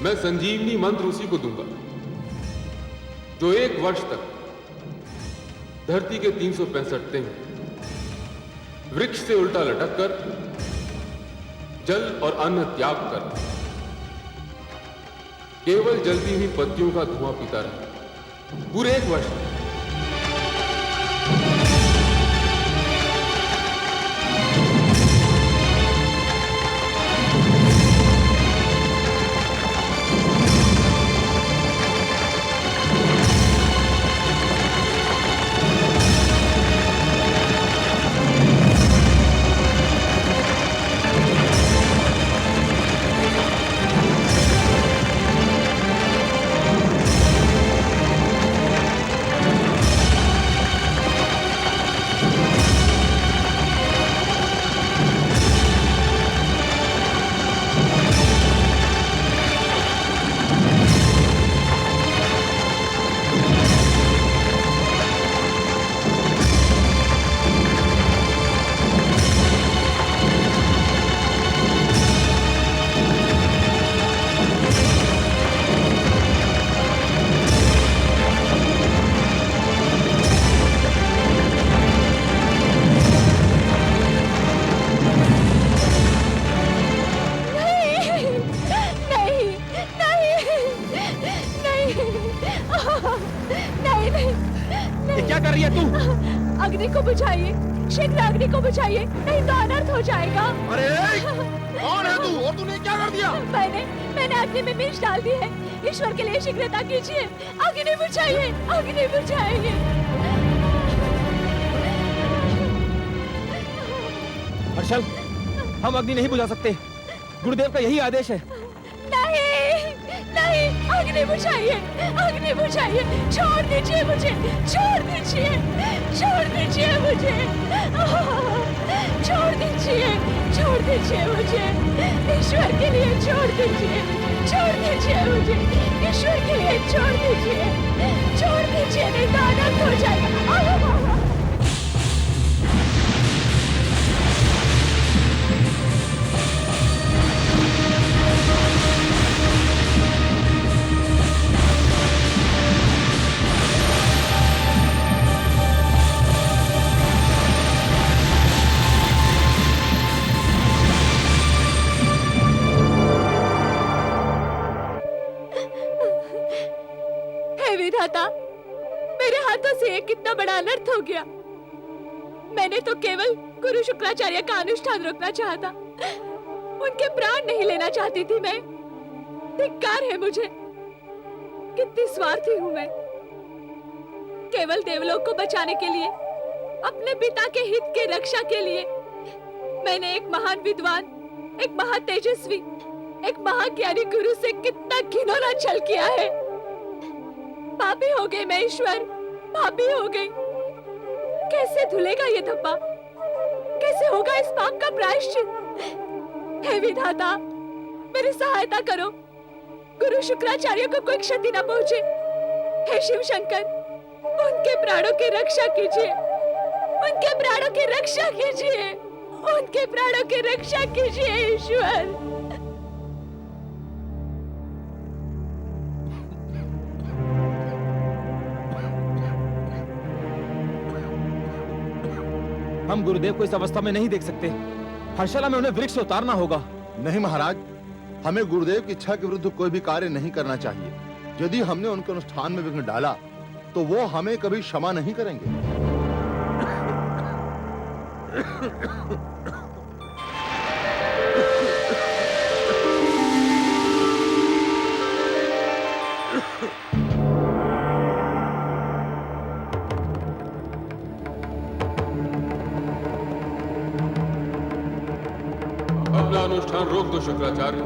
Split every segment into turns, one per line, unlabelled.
मैं संजीवनी मंत्र उसी को दूंगा जो 1 वर्ष तक धरती के 365 दिन वृक्ष से उल्टा लटक कर जल और अन्न त्याग कर केवल जलती हुई पत्तियों का धुआं पीता रहा पूरे 1 वर्ष तक।
अग्नि को बुझाइए, शीघ्र अग्नि को बुझाइए, नहीं तो अनर्थ हो जाएगा।
अरे कौन है तू और तूने क्या कर दिया?
मैंने अग्नि में मिर्च डाल दी है। ईश्वर के लिए शीघ्रता कीजिए, अग्नि बुझाइए, अग्नि बुझाइए।
हर्षल, हम अग्नि नहीं बुझा सकते, गुरुदेव का यही आदेश है।
नहीं, अग्नि बुझाइए, अग्नि बुझाइए, छोड़ दीजिए मुझे, छोड़ दीजिए, छोड़ दीजिए मुझे, छोड़ दीजिए, छोड़ दीजिए मुझे, ईश्वर के लिए छोड़ दीजिए, छोड़ दीजिए मुझे, ईश्वर के लिए छोड़ दीजिए, छोड़ दीजिए, नहीं तो अनर्थ हो जाएगा। मेरे हाथों से ये कितना बड़ा अनर्थ हो गया। मैंने तो केवल गुरु शुक्राचार्य का अनुष्ठान रोकना चाहा था, उनके प्राण नहीं लेना चाहती थी मैं। धिक्कार है मुझे, कितनी स्वार्थी हूं मैं। केवल देवलोक को बचाने के लिए, अपने पिता के हित के रक्षा के लिए मैंने एक महान विद्वान, एक महान तेजस्वी, एक महाज्ञानी गुरु से कितना घिनौना छल किया है। पापी हो गई मैं ईश्वर, पापी हो गई। कैसे धुलेगा ये धब्बा, कैसे होगा इस पाप का प्रायश्चित? हे विधाता, मेरी सहायता करो, गुरु शुक्राचार्य को कोई क्षति न पहुंचे। हे शिव शंकर, उनके प्राणों की रक्षा कीजिए, उनके प्राणों की रक्षा कीजिए, उनके प्राणों की रक्षा कीजिए ईश्वर।
हम गुरुदेव को इस अवस्था में नहीं देख सकते। हर्षला में उन्हें वृक्ष से उतारना होगा।
नहीं महाराज, हमें गुरुदेव की इच्छा के विरुद्ध कोई भी कार्य नहीं करना चाहिए। यदि हमने उनके अनुष्ठान में विघ्न डाला तो वो हमें कभी क्षमा नहीं करेंगे।
अपना अनुष्ठान रोक दो शुक्राचार्य।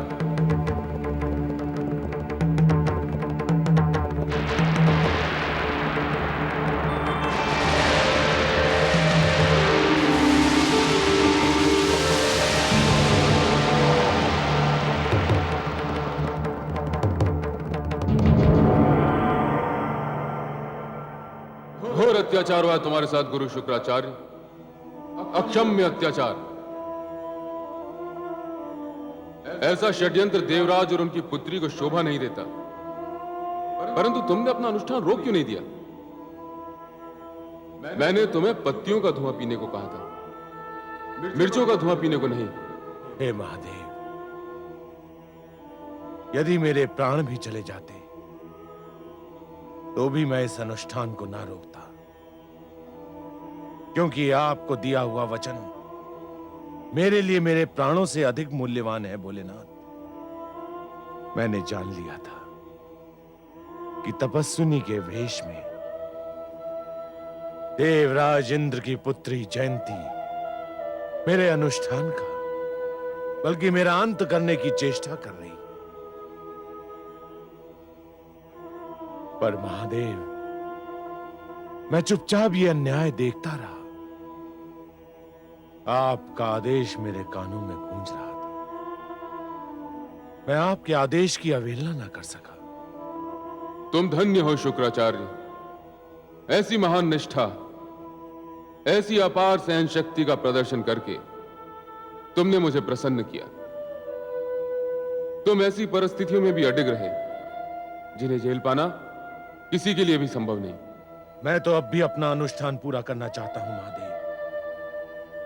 घोर अत्याचार हुआ तुम्हारे साथ गुरु शुक्राचार्य, अक्षम्य अत्याचार। ऐसा षड्यंत्र देवराज और उनकी पुत्री को शोभा नहीं देता। परंतु तुमने अपना अनुष्ठान रोक क्यों नहीं दिया? मैंने तुम्हें पत्तियों का धुआं पीने को कहा था, मिर्चों का धुआं पीने को नहीं।
हे महादेव, यदि मेरे प्राण भी चले जाते तो भी मैं इस अनुष्ठान को ना रोकता, क्योंकि आपको दिया हुआ वचन मेरे लिए मेरे प्राणों से अधिक मूल्यवान है। भोलेनाथ, मैंने जान लिया था कि तपस्विनी के वेश में देवराज इंद्र की पुत्री जयंती मेरे अनुष्ठान का बल्कि मेरा अंत करने की चेष्टा कर रही। पर महादेव, मैं चुपचाप ये अन्याय देखता रहा। आपका आदेश मेरे कानों में गूंज रहा था। मैं आपके आदेश की अवहेलना न कर सका।
तुम धन्य हो शुक्राचार्य। ऐसी महान निष्ठा, ऐसी अपार सहन शक्ति का प्रदर्शन करके तुमने मुझे प्रसन्न किया। तुम ऐसी परिस्थितियों में भी अडिग रहे जिन्हें झेल पाना किसी के लिए भी संभव नहीं।
मैं तो अब भी अपना अनुष्ठान पूरा करना चाहता हूं महादेव।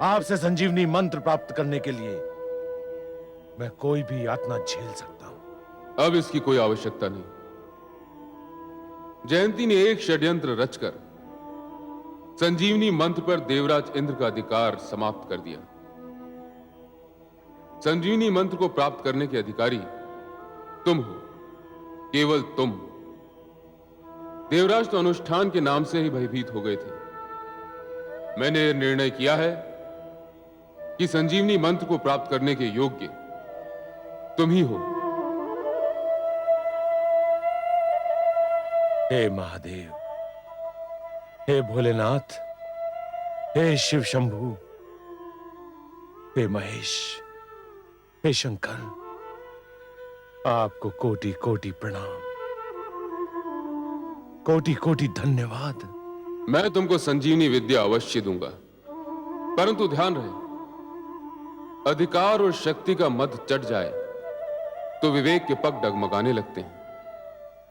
आपसे संजीवनी मंत्र प्राप्त करने के लिए मैं कोई भी यातना झेल सकता हूं।
अब इसकी कोई आवश्यकता नहीं। जयंती ने एक षड्यंत्र रचकर संजीवनी मंत्र पर देवराज इंद्र का अधिकार समाप्त कर दिया। संजीवनी मंत्र को प्राप्त करने के अधिकारी तुम हो, केवल तुम। देवराज तो अनुष्ठान के नाम से ही भयभीत हो गए थे। मैंने निर्णय किया है कि संजीवनी मंत्र को प्राप्त करने के योग्य तुम ही हो।
हे महादेव, हे भोलेनाथ, हे शिव शंभु, हे महेश, हे शंकर, आपको कोटि कोटि प्रणाम, कोटि कोटि धन्यवाद।
मैं तुमको संजीवनी विद्या अवश्य दूंगा, परंतु ध्यान रहे, अधिकार और शक्ति का मद चढ़ जाए तो विवेक के पग डगमगाने लगते हैं,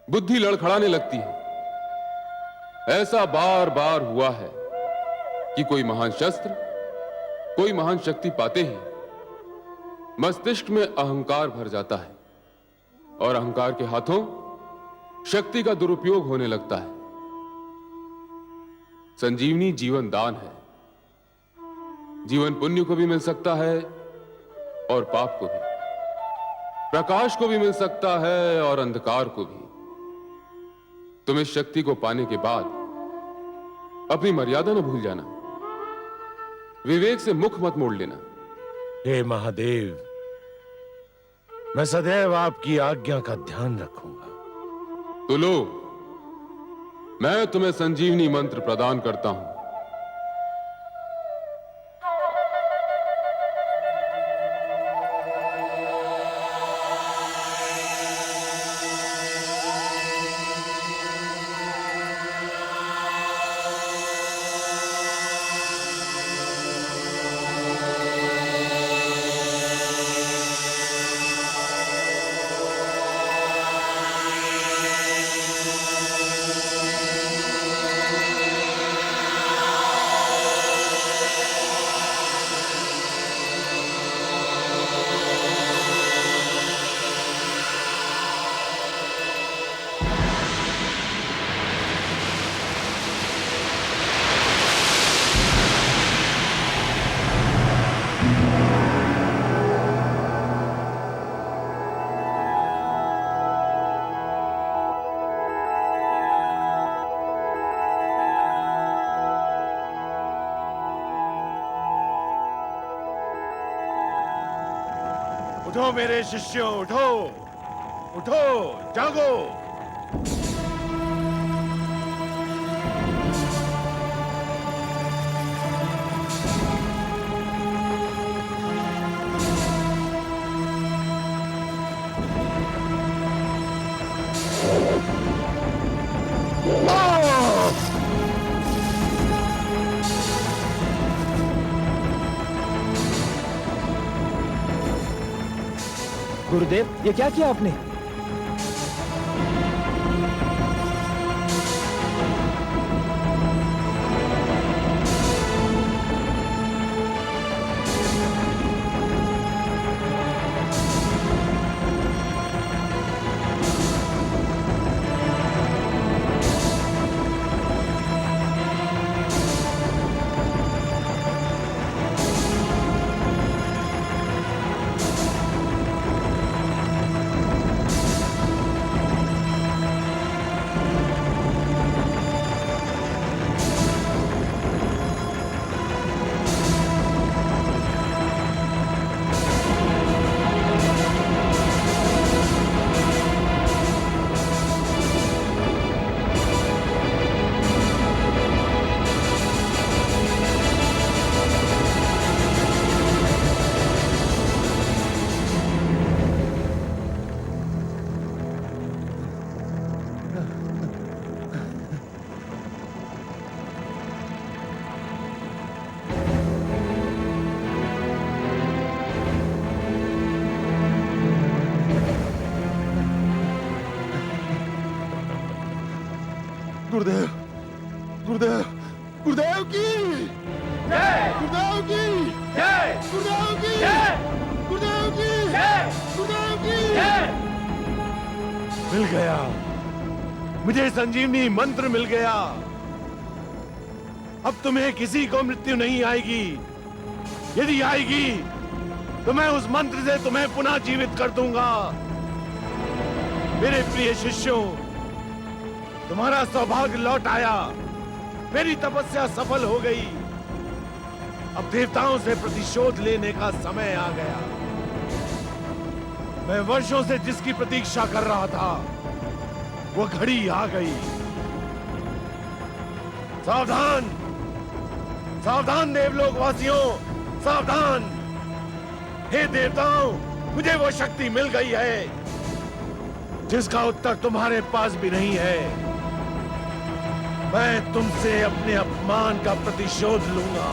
बुद्धि लड़खड़ाने लगती है। ऐसा बार बार हुआ है कि कोई महान शस्त्र, कोई महान शक्ति पाते ही मस्तिष्क में अहंकार भर जाता है और अहंकार के हाथों शक्ति का दुरुपयोग होने लगता है। संजीवनी जीवन दान है। जीवन पुण्य को भी मिल सकता है और पाप को भी, प्रकाश को भी मिल सकता है और अंधकार को भी। तुम इस शक्ति को पाने के बाद अपनी मर्यादा न भूल जाना, विवेक से मुख मत मोड़ लेना।
हे महादेव, मैं सदैव आपकी आज्ञा का ध्यान रखूंगा।
तो लो, मैं तुम्हें संजीवनी मंत्र प्रदान करता हूं।
उठो मेरे शिष्यों, उठो, उठो, जागो।
गुरुदेव, ये क्या किया आपने?
गुरुदेव, गुरुदेव, गुरुदेव की जय, गुरुदेव की जय, गुरुदेव की जय, गुरुदेव की जय, गुरुदेव की जय।
मिल गया, मुझे संजीवनी मंत्र मिल गया। अब तुम्हें किसी को मृत्यु नहीं आएगी। यदि आएगी तो मैं उस मंत्र से तुम्हें पुनः जीवित कर दूंगा। मेरे प्रिय शिष्यों, तुम्हारा सौभाग्य लौट आया। मेरी तपस्या सफल हो गई। अब देवताओं से प्रतिशोध लेने का समय आ गया। मैं वर्षों से जिसकी प्रतीक्षा कर रहा था, वो घड़ी आ गई। सावधान, सावधान देवलोक वासियों, सावधान। हे देवताओं, मुझे वो शक्ति मिल गई है जिसका उत्तर तुम्हारे पास भी नहीं है। मैं तुमसे अपने अपमान का प्रतिशोध लूंगा।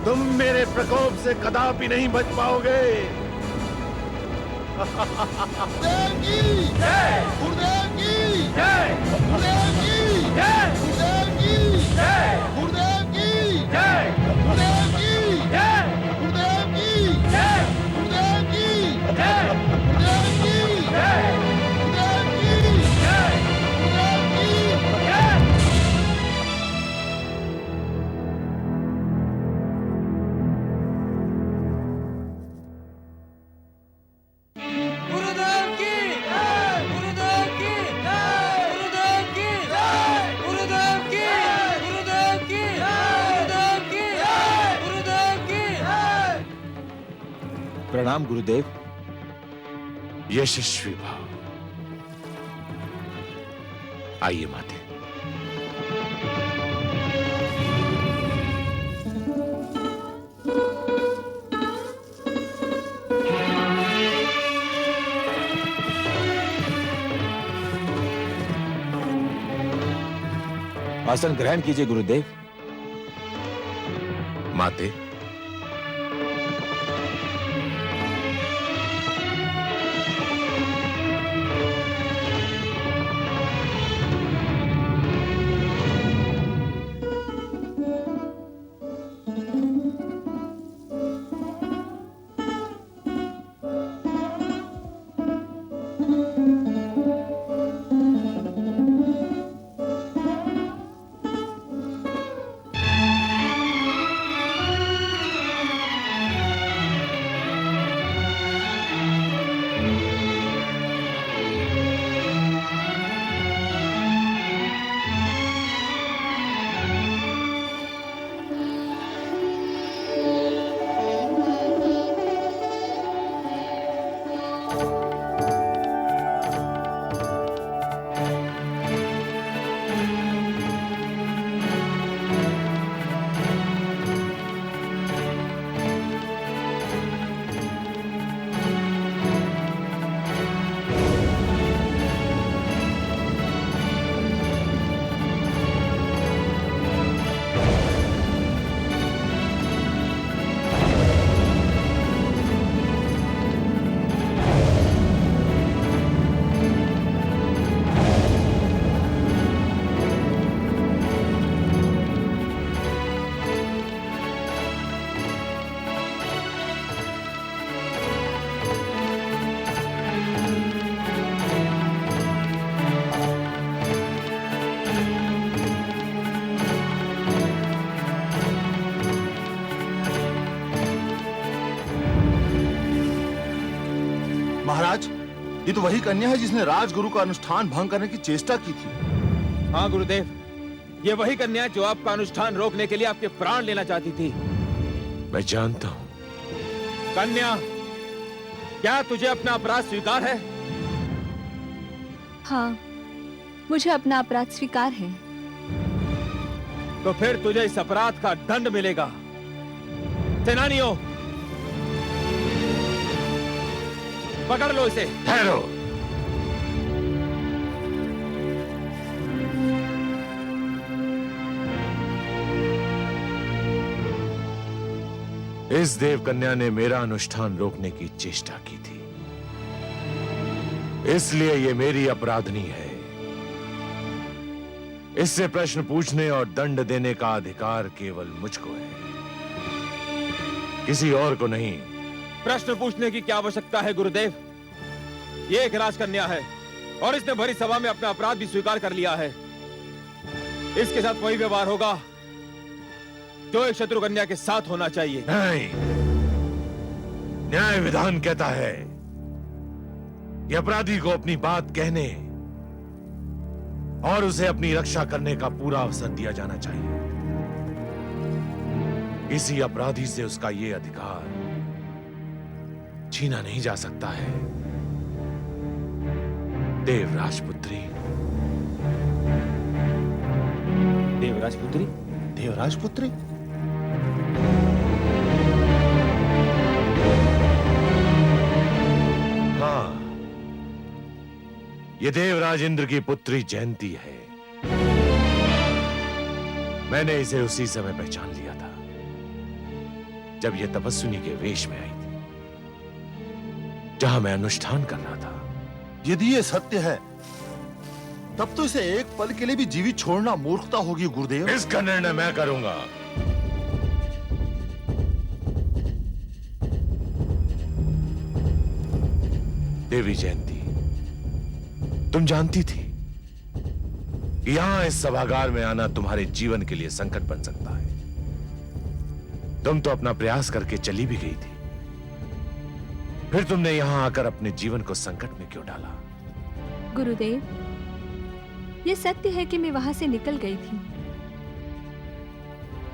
तुम मेरे प्रकोप से कदापि नहीं बच पाओगे।
गुरुदेव की जय, गुरुदेव की जय, गुरुदेव की जय, गुरुदेव की जय, गुरुदेव की जय, गुरुदेव की जय, गुरुदेव की जय, गुरुदेव की जय, गुरुदेव की जय, गुरुदेव की जय, गुरुदेव की जय।
गुरुदेव की जय, गुरुदेव की जय, गुरुदेव की जय, गुरुदेव की, गुरुदेव की, गुरुदेव की जय, गुरुदेव की जय।
प्रणाम गुरुदेव।
यशस्वी भाव। आइए माते।
आसन ग्रहण कीजिए गुरुदेव।
माते,
महाराज, ये तो वही कन्या है जिसने राजगुरु का अनुष्ठान भंग करने की चेष्टा की थी।
हाँ गुरुदेव, ये वही कन्या है जो आपका अनुष्ठान रोकने के लिए आपके प्राण लेना चाहती थी।
मैं जानता हूं।
कन्या, क्या तुझे अपना अपराध स्वीकार है?
हाँ, मुझे अपना अपराध स्वीकार है।
तो फिर तुझे इस अपराध का दंड मिलेगा। सेनानियों, पकड़ लो इसे।
ठहरो। इस देवकन्या ने मेरा अनुष्ठान रोकने की चेष्टा की थी, इसलिए ये मेरी अपराधनी है। इससे प्रश्न पूछने और दंड देने का अधिकार केवल मुझको है, किसी और को नहीं।
प्रश्न पूछने की क्या आवश्यकता है गुरुदेव? ये एक राजकन्या है और इसने भरी सभा में अपना अपराध भी स्वीकार कर लिया है। इसके साथ वही व्यवहार होगा जो एक शत्रु कन्या के साथ होना चाहिए।
नहीं, न्याय विधान कहता है कि अपराधी को अपनी बात कहने और उसे अपनी रक्षा करने का पूरा अवसर दिया जाना चाहिए। किसी अपराधी से उसका यह अधिकार छीना नहीं जा सकता है। देवराजपुत्री।
देवराजपुत्री?
देवराजपुत्री?
हाँ, ये देवराज इंद्र की पुत्री जयंती है। मैंने इसे उसी समय पहचान लिया था जब यह तपस्विनी के वेश में आई थी, जहां मैं अनुष्ठान कर रहा था।
यदि ये सत्य है तब तो इसे एक पल के लिए भी जीवित छोड़ना मूर्खता होगी गुरुदेव।
इसका निर्णय मैं करूंगा। देवी जयंती, तुम जानती थी कि यहां इस सभागार में आना तुम्हारे जीवन के लिए संकट बन सकता है। तुम तो अपना प्रयास करके चली भी गई थी, फिर तुमने यहां आकर अपने जीवन को संकट में क्यों डाला?
गुरुदेव, ये सत्य है कि मैं वहां से निकल गई थी,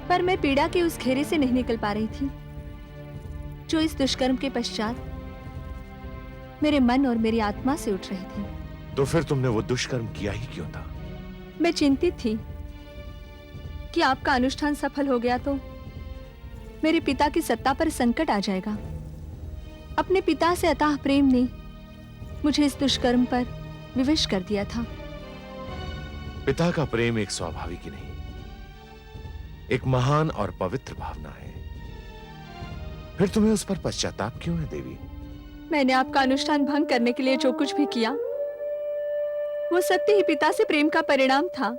पर मैं पीड़ा के उस घेरे से नहीं निकल पा रही थी जो इस दुष्कर्म के पश्चात मेरे मन और मेरी आत्मा से उठ रही थी।
तो फिर तुमने वो दुष्कर्म किया ही क्यों था?
मैं चिंतित थी कि आपका अनुष्ठान सफल हो गया तो मेरे पिता की सत्ता पर संकट आ जाएगा। अपने पिता से अथाह प्रेम ने मुझे इस दुष्कर्म पर विवश कर दिया था।
पिता का प्रेम एक स्वाभाविक ही नहीं, एक महान और पवित्र भावना है। फिर तुम्हें उस पर पश्चाताप क्यों है देवी?
मैंने आपका अनुष्ठान भंग करने के लिए जो कुछ भी किया वो सत्य ही पिता से प्रेम का परिणाम था,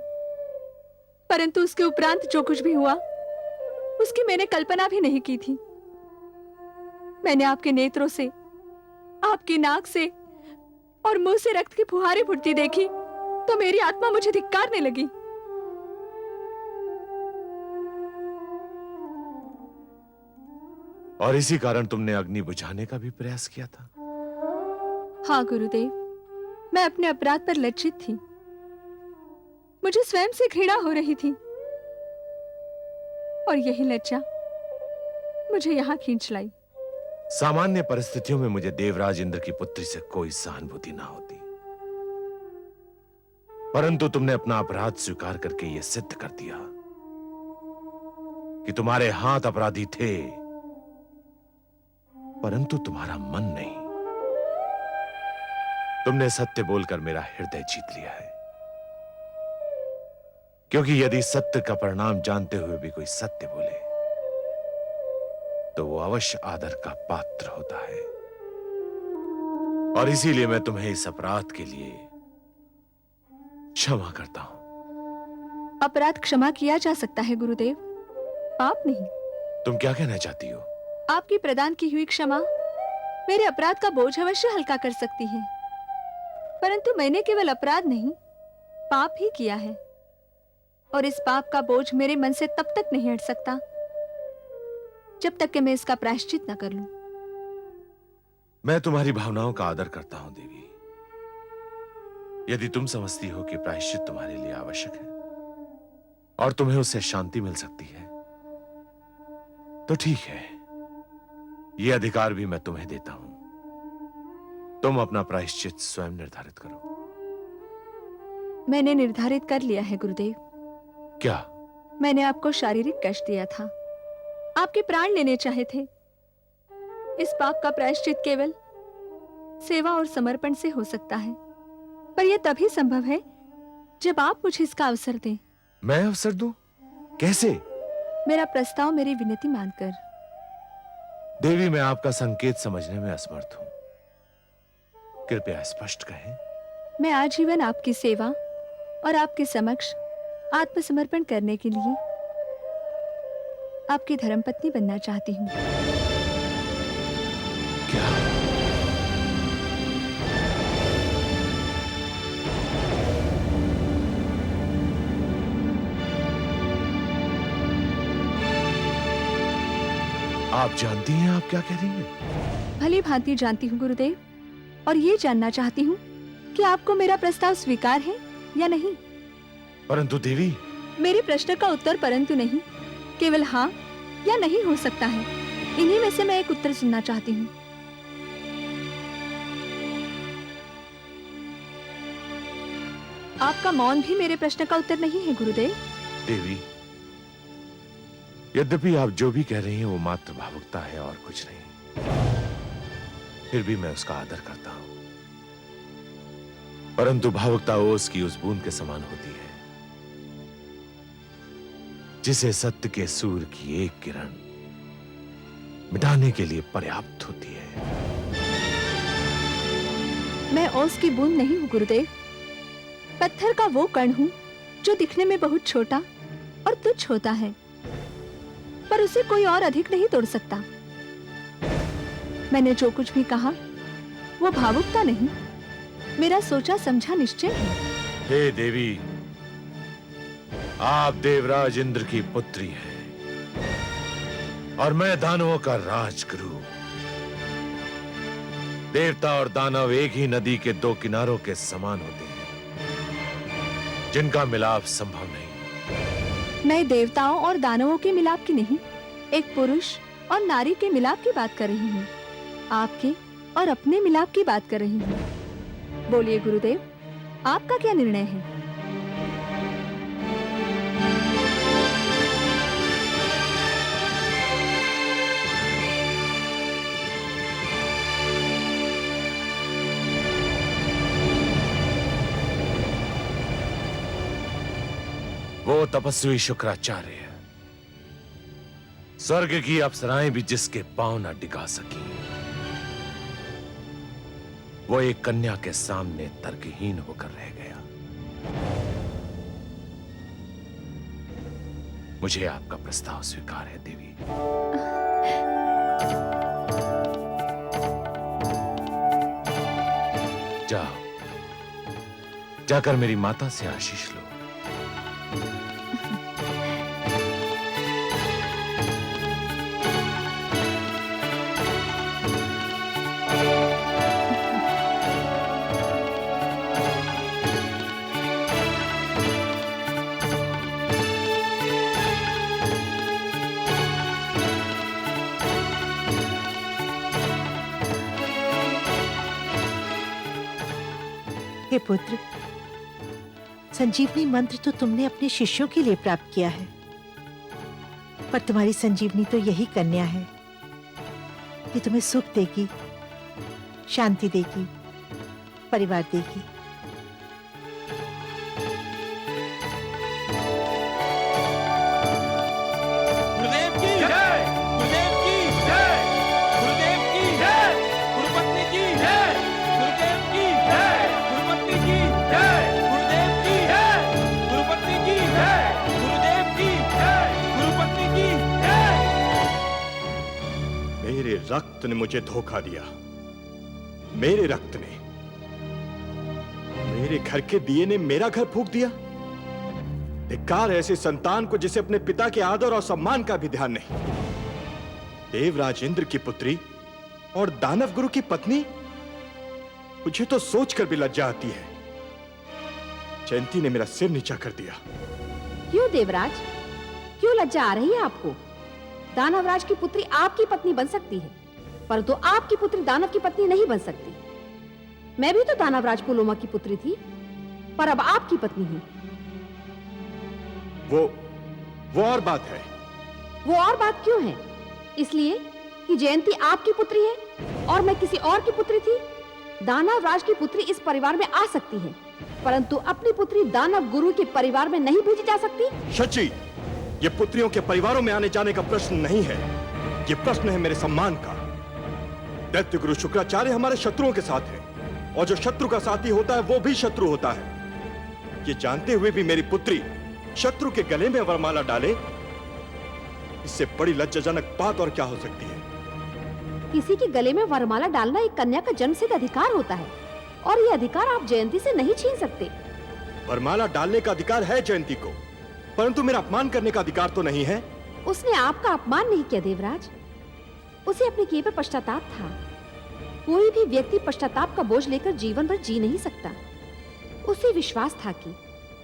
परंतु उसके उपरांत जो कुछ भी हुआ उसकी मैंने कल्पना भी नहीं की थी। मैंने आपके नेत्रों से, आपकी नाक से और मुंह से रक्त की फुहारें फूटती देखी तो मेरी आत्मा मुझे धिक्कारने लगी।
और इसी कारण तुमने अग्नि बुझाने का भी प्रयास किया था?
हाँ गुरुदेव, मैं अपने अपराध पर लज्जित थी। मुझे स्वयं से घृणा हो रही थी और यही लज्जा मुझे यहां खींच लाई।
सामान्य परिस्थितियों में मुझे देवराज इंद्र की पुत्री से कोई सहानुभूति ना होती, परंतु तुमने अपना अपराध स्वीकार करके यह सिद्ध कर दिया कि तुम्हारे हाथ अपराधी थे, परंतु तुम्हारा मन नहीं। तुमने सत्य बोलकर मेरा हृदय जीत लिया है, क्योंकि यदि सत्य का परिणाम जानते हुए भी कोई सत्य बोले तो वो अवश्य आदर का पात्र होता है। और इसीलिए मैं तुम्हें इस अपराध के लिए क्षमा करता हूं।
अपराध क्षमा किया जा सकता है गुरुदेव, पाप नहीं।
तुम क्या कहना चाहती हो?
आपकी प्रदान की हुई क्षमा मेरे अपराध का बोझ अवश्य हल्का कर सकती है, परंतु मैंने केवल अपराध नहीं, पाप ही किया है और इस पाप का बोझ मेरे मन से तब तक नहीं हट सकता जब तक कि मैं इसका प्रायश्चित न कर लूं।
मैं तुम्हारी भावनाओं का आदर करता हूं देवी। यदि तुम समझती हो कि प्रायश्चित तुम्हारे लिए आवश्यक है और तुम्हें उससे शांति मिल सकती है तो ठीक है, यह अधिकार भी मैं तुम्हें देता हूं। तुम अपना प्रायश्चित स्वयं निर्धारित करो।
मैंने निर्धारित कर लिया है गुरुदेव।
क्या?
मैंने आपको शारीरिक कष्ट दिया था, आपके प्राण लेने चाहे थे। इस पाप का प्रायश्चित केवल सेवा और समर्पण से हो सकता है, पर यह तभी संभव है जब आप मुझे इसका अवसर दें।
मैं अवसर दूं? कैसे?
मेरा प्रस्ताव मेरी विनती मानकर।
देवी, मैं आपका संकेत समझने में असमर्थ हूं, कृपया स्पष्ट कहें।
मैं आजीवन आपकी सेवा और आपके समक्ष आत्मसमर्पण करने के लिए आपकी धर्मपत्नी बनना चाहती हूँ।
क्या? आप जानती हैं आप क्या कह रही हैं?
भली भांति जानती हूँ गुरुदेव, और ये जानना चाहती हूँ कि आपको मेरा प्रस्ताव स्वीकार है या नहीं।
परंतु देवी,
मेरे प्रश्न का उत्तर परंतु नहीं, केवल हाँ या नहीं हो सकता है। इन्हीं में से मैं एक उत्तर सुनना चाहती हूँ। आपका मौन भी मेरे प्रश्न का उत्तर नहीं है गुरुदेव।
देवी, यद्यपि आप जो भी कह रही हैं वो मात्र भावुकता है और कुछ नहीं, फिर भी मैं उसका आदर करता हूं। परंतु भावुकता ओस की उस बूंद के समान होती है जिसे सत्य के सूर्य की एक किरण मिटाने के लिए पर्याप्त होती है।
मैं ओस की बूंद नहीं हूँ गुरुदेव, पत्थर का वो कण हूँ जो दिखने में बहुत छोटा और तुच्छ होता है, पर उसे कोई और अधिक नहीं तोड़ सकता। मैंने जो कुछ भी कहा वो भावुकता नहीं, मेरा सोचा समझा निश्चय है।
हे देवी, आप देवराज इंद्र की पुत्री हैं और मैं दानवों का राजगुरु। देवता और दानव एक ही नदी के दो किनारों के समान होते हैं जिनका मिलाप संभव नहीं।
मैं देवताओं और दानवों के मिलाप की नहीं, एक पुरुष और नारी के मिलाप की बात कर रही हूँ। आपके और अपने मिलाप की बात कर रही हूँ। बोलिए गुरुदेव, आपका क्या निर्णय है?
वो तपस्वी शुक्राचार्य, स्वर्ग की अप्सराएं भी जिसके पांव न टिका सकी, वो एक कन्या के सामने तर्कहीन होकर रह गया। मुझे आपका प्रस्ताव स्वीकार है देवी। जाओ, जाकर मेरी माता से आशीष लो।
हे पुत्र, संजीवनी मंत्र तो तुमने अपने शिष्यों के लिए प्राप्त किया है, पर तुम्हारी संजीवनी तो यही कन्या है कि तुम्हें सुख देगी, शांति देगी, परिवार देगी।
गुरुदेव की जय, गुरुदेव की जय, गुरुदेव की जय, गुरुपत्नी की जय, गुरुदेव की जय, गुरुपत्नी की जय, गुरुदेव की जय, गुरुपत्नी की जय, गुरुदेव की जय, गुरुपत्नी की जय।
मेरे रक्त ने मुझे धोखा दिया। मेरे रक्त ने, मेरे घर के दिए ने मेरा घर फूंक दिया। धिक्कार ऐसे संतान को जिसे अपने पिता के आदर और सम्मान का भी ध्यान नहीं। देवराज इंद्र की पुत्री और दानव गुरु की पत्नी? मुझे तो सोचकर भी लज्जा आती है। जयंती ने मेरा सिर नीचा कर दिया।
क्यों देवराज, क्यों लज्जा आ रही है आपको? दानवराज की पुत्री आपकी पत्नी बन सकती है, परंतु आपकी पुत्री दानव की पत्नी नहीं बन सकती। मैं भी तो दानवराज पुलोमा की पुत्री थी, पर अब आपकी पत्नी हूँ।
वो और बात है।
वो और बात क्यों है? इसलिए कि जयंती आपकी पुत्री है और मैं किसी और की पुत्री थी। दानवराज की पुत्री इस परिवार में आ सकती है, परंतु अपनी पुत्री दानव गुरु के परिवार में नहीं भेजी जा सकती।
शची, ये पुत्रियों के परिवारों में आने जाने का प्रश्न नहीं है, ये प्रश्न है मेरे सम्मान का। दैत्य गुरु शुक्राचार्य हमारे शत्रुओं के साथ है, और जो शत्रु का साथी होता है वो भी शत्रु होता है। ये जानते हुए भी मेरी पुत्री शत्रु के गले में वरमाला डाले, इससे बड़ी लज्जाजनक बात और क्या हो सकती है?
किसी के गले में वरमाला डालना एक कन्या का जन्मसिद्ध अधिकार होता है, और ये अधिकार आप जयंती से नहीं छीन सकते।
वरमाला डालने का अधिकार है जयंती को, परंतु मेरा अपमान करने का अधिकार तो नहीं है।
उसने आपका अपमान नहीं किया देवराज, उसे अपने किए पर पश्चाताप था। कोई भी व्यक्ति पश्चाताप का बोझ लेकर जीवन भर जी नहीं सकता। उसे विश्वास था कि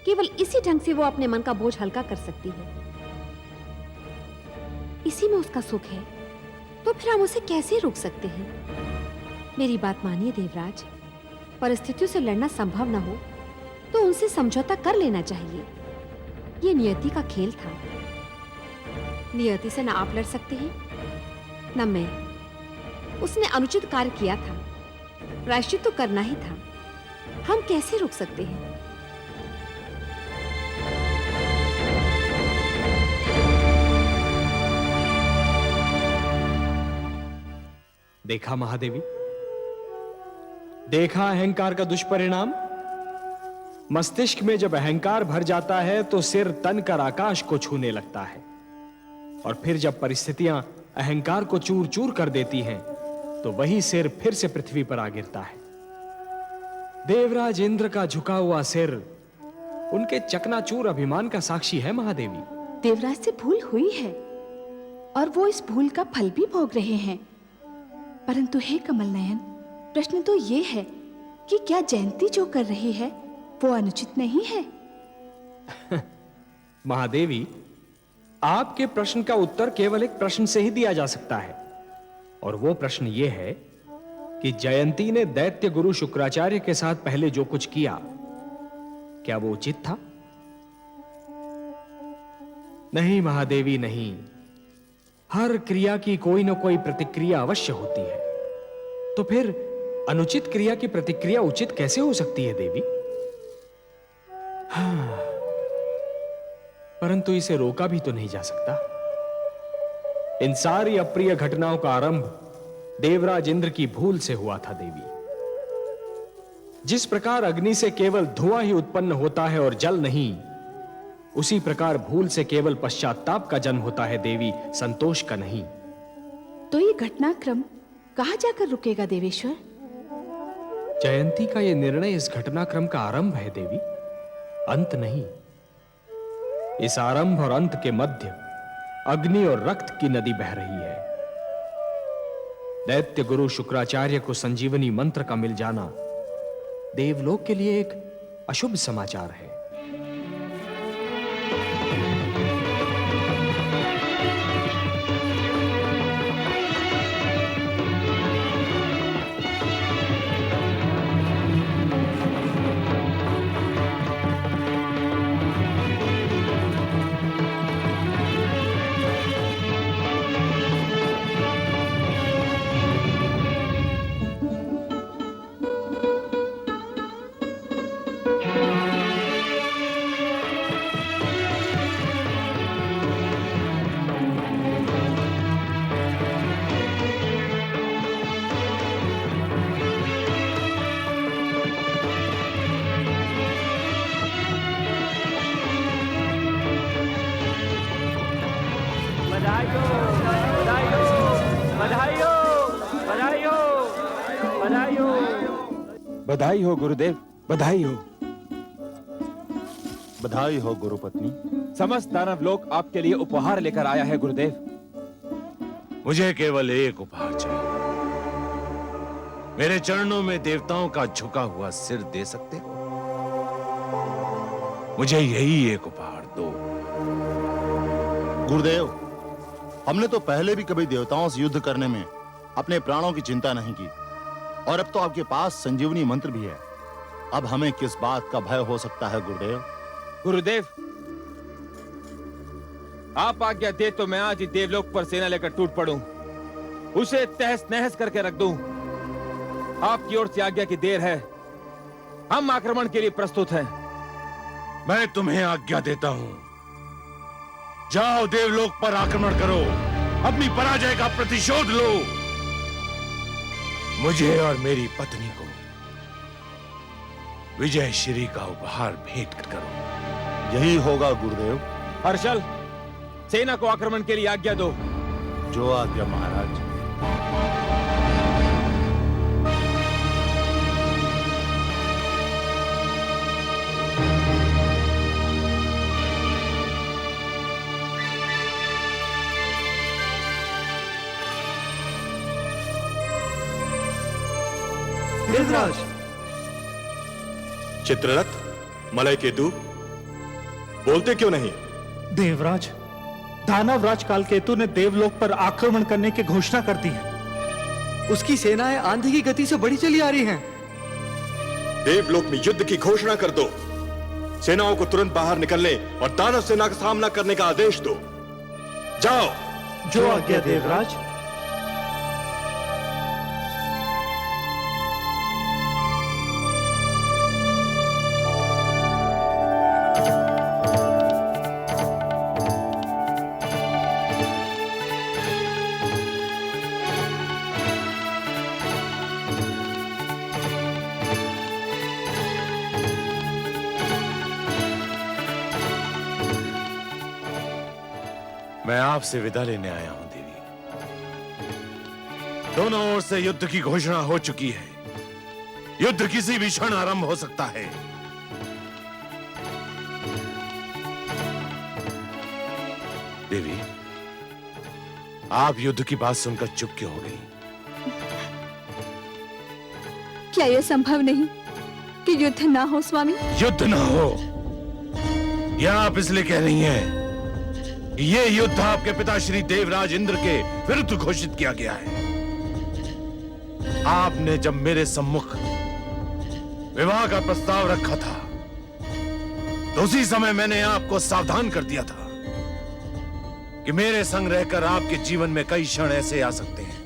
केवल इसी ढंग से वो अपने मन का बोझ हल्का कर सकती है। इसी में उसका सुख है, तो फिर हम उसे कैसे रोक सकते हैं? मेरी बात मानिए देवराज, परिस्थितियों से लड़ना संभव न हो तो उनसे समझौता कर लेना चाहिए। ये नियति का खेल था। नियति से न आप लड़ सकते हैं न मैं। उसने अनुचित कार्य किया था, प्रायश्चित तो करना ही था। हम कैसे रोक सकते हैं?
देखा महादेवी, देखा अहंकार का दुष्परिणाम। मस्तिष्क में जब अहंकार भर जाता है तो सिर तन कर आकाश को छूने लगता है, और फिर जब परिस्थितियां अहंकार को चूर चूर कर देती हैं तो वही सिर फिर से पृथ्वी पर आ गिरता है। देवराज इंद्र का झुका हुआ सिर उनके चकनाचूर अभिमान का साक्षी है महादेवी।
देवराज से भूल हुई है और वो इस भूल का फल भी भोग रहे हैं, परंतु हे कमल नयन, प्रश्न तो ये है कि क्या जयंती जो कर रही है वो अनुचित नहीं है?
महादेवी, आपके प्रश्न का उत्तर केवल एक प्रश्न से ही दिया जा सकता है, और वो प्रश्न ये है कि जयंती ने दैत्य गुरु शुक्राचार्य के साथ पहले जो कुछ किया, क्या वो उचित था? नहीं महादेवी, नहीं। हर क्रिया की कोई ना कोई प्रतिक्रिया अवश्य होती है, तो फिर अनुचित क्रिया की प्रतिक्रिया उचित कैसे हो सकती है देवी? हाँ, परंतु इसे रोका भी तो नहीं जा सकता। इन सारी अप्रिय घटनाओं का आरंभ देवराज इंद्र की भूल से हुआ था देवी। जिस प्रकार अग्नि से केवल धुआं ही उत्पन्न होता है और जल नहीं, उसी प्रकार भूल से केवल पश्चाताप का जन्म होता है देवी, संतोष का नहीं।
तो ये घटनाक्रम कहां जाकर रुकेगा देवेश्वर?
जयंती का यह निर्णय इस घटनाक्रम का आरंभ है देवी, अंत नहीं। इस आरंभ और अंत के मध्य अग्नि और रक्त की नदी बह रही है। दैत्य गुरु शुक्राचार्य को संजीवनी मंत्र का मिल जाना देवलोक के लिए एक अशुभ समाचार है।
बधाई हो गुरुदेव, बधाई हो।
बधाई हो गुरुपत्नी।
समस्त दानव लोक आपके लिए उपहार लेकर आया है गुरुदेव।
मुझे केवल एक उपहार चाहिए, मेरे चरणों में देवताओं का झुका हुआ सिर दे सकते हो? मुझे यही एक उपहार दो।
गुरुदेव, हमने तो पहले भी कभी देवताओं से युद्ध करने में अपने प्राणों की चिंता नहीं की, और अब तो आपके पास संजीवनी मंत्र भी है। अब हमें किस बात का भय हो सकता है गुरुदेव?
गुरुदेव, आप आज्ञा दे तो मैं आज ही देवलोक पर सेना लेकर टूट पड़ूं, उसे तहस नहस करके रख दूं। आपकी ओर से आज्ञा की देर है, हम आक्रमण के लिए प्रस्तुत हैं।
मैं तुम्हें आज्ञा देता हूं, जाओ देवलोक पर आक्रमण करो, अपनी पराजय का प्रतिशोध लो। मुझे और मेरी पत्नी को विजय श्री का उपहार भेंट करो।
यही होगा गुरुदेव।
हर्षल, सेना को आक्रमण के लिए आज्ञा दो।
जो आज्ञा महाराज।
देवराज। चित्ररथ, मलय केतु, बोलते क्यों नहीं?
देवराज, दानवराज कालकेतु ने देवलोक पर आक्रमण करने की घोषणा कर दी है।
उसकी सेनाएं आंधी की गति से बढ़ी चली आ रही हैं।
देवलोक में युद्ध की घोषणा कर दो। सेनाओं को तुरंत बाहर निकलने और दानव सेना का सामना करने का आदेश दो। जाओ।
जो आज्ञा देवराज।
मैं आपसे विदा लेने आया हूं देवी। दोनों ओर से युद्ध की घोषणा हो चुकी है। युद्ध किसी भी क्षण आरंभ हो सकता है। देवी, आप युद्ध की बात सुनकर चुप क्यों हो गई?
क्या यह संभव नहीं कि युद्ध ना हो स्वामी?
युद्ध ना हो यह आप इसलिए कह रही हैं कि ये युद्ध आपके पिता श्री देवराज इंद्र के विरुद्ध घोषित किया गया है। आपने जब मेरे सम्मुख विवाह का प्रस्ताव रखा था तो उसी समय मैंने आपको सावधान कर दिया था कि मेरे संग रहकर आपके जीवन में कई क्षण ऐसे आ सकते हैं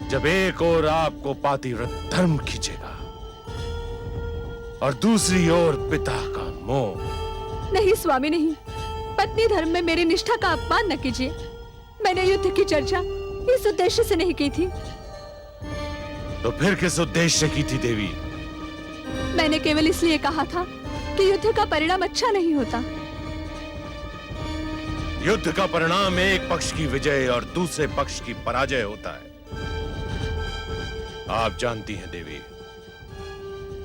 जब एक ओर आपको पातिव्रत धर्म खींचेगा और दूसरी ओर पिता का मोह।
नहीं स्वामी नहीं, पत्नी धर्म में मेरी निष्ठा का अपमान न कीजिए। मैंने युद्ध की चर्चा इस उद्देश्य से नहीं की थी।
तो फिर किस उद्देश्य से की थी देवी?
मैंने केवल इसलिए कहा था कि युद्ध का परिणाम अच्छा नहीं होता।
युद्ध का परिणाम एक पक्ष की विजय और दूसरे पक्ष की पराजय होता है। आप जानती हैं देवी,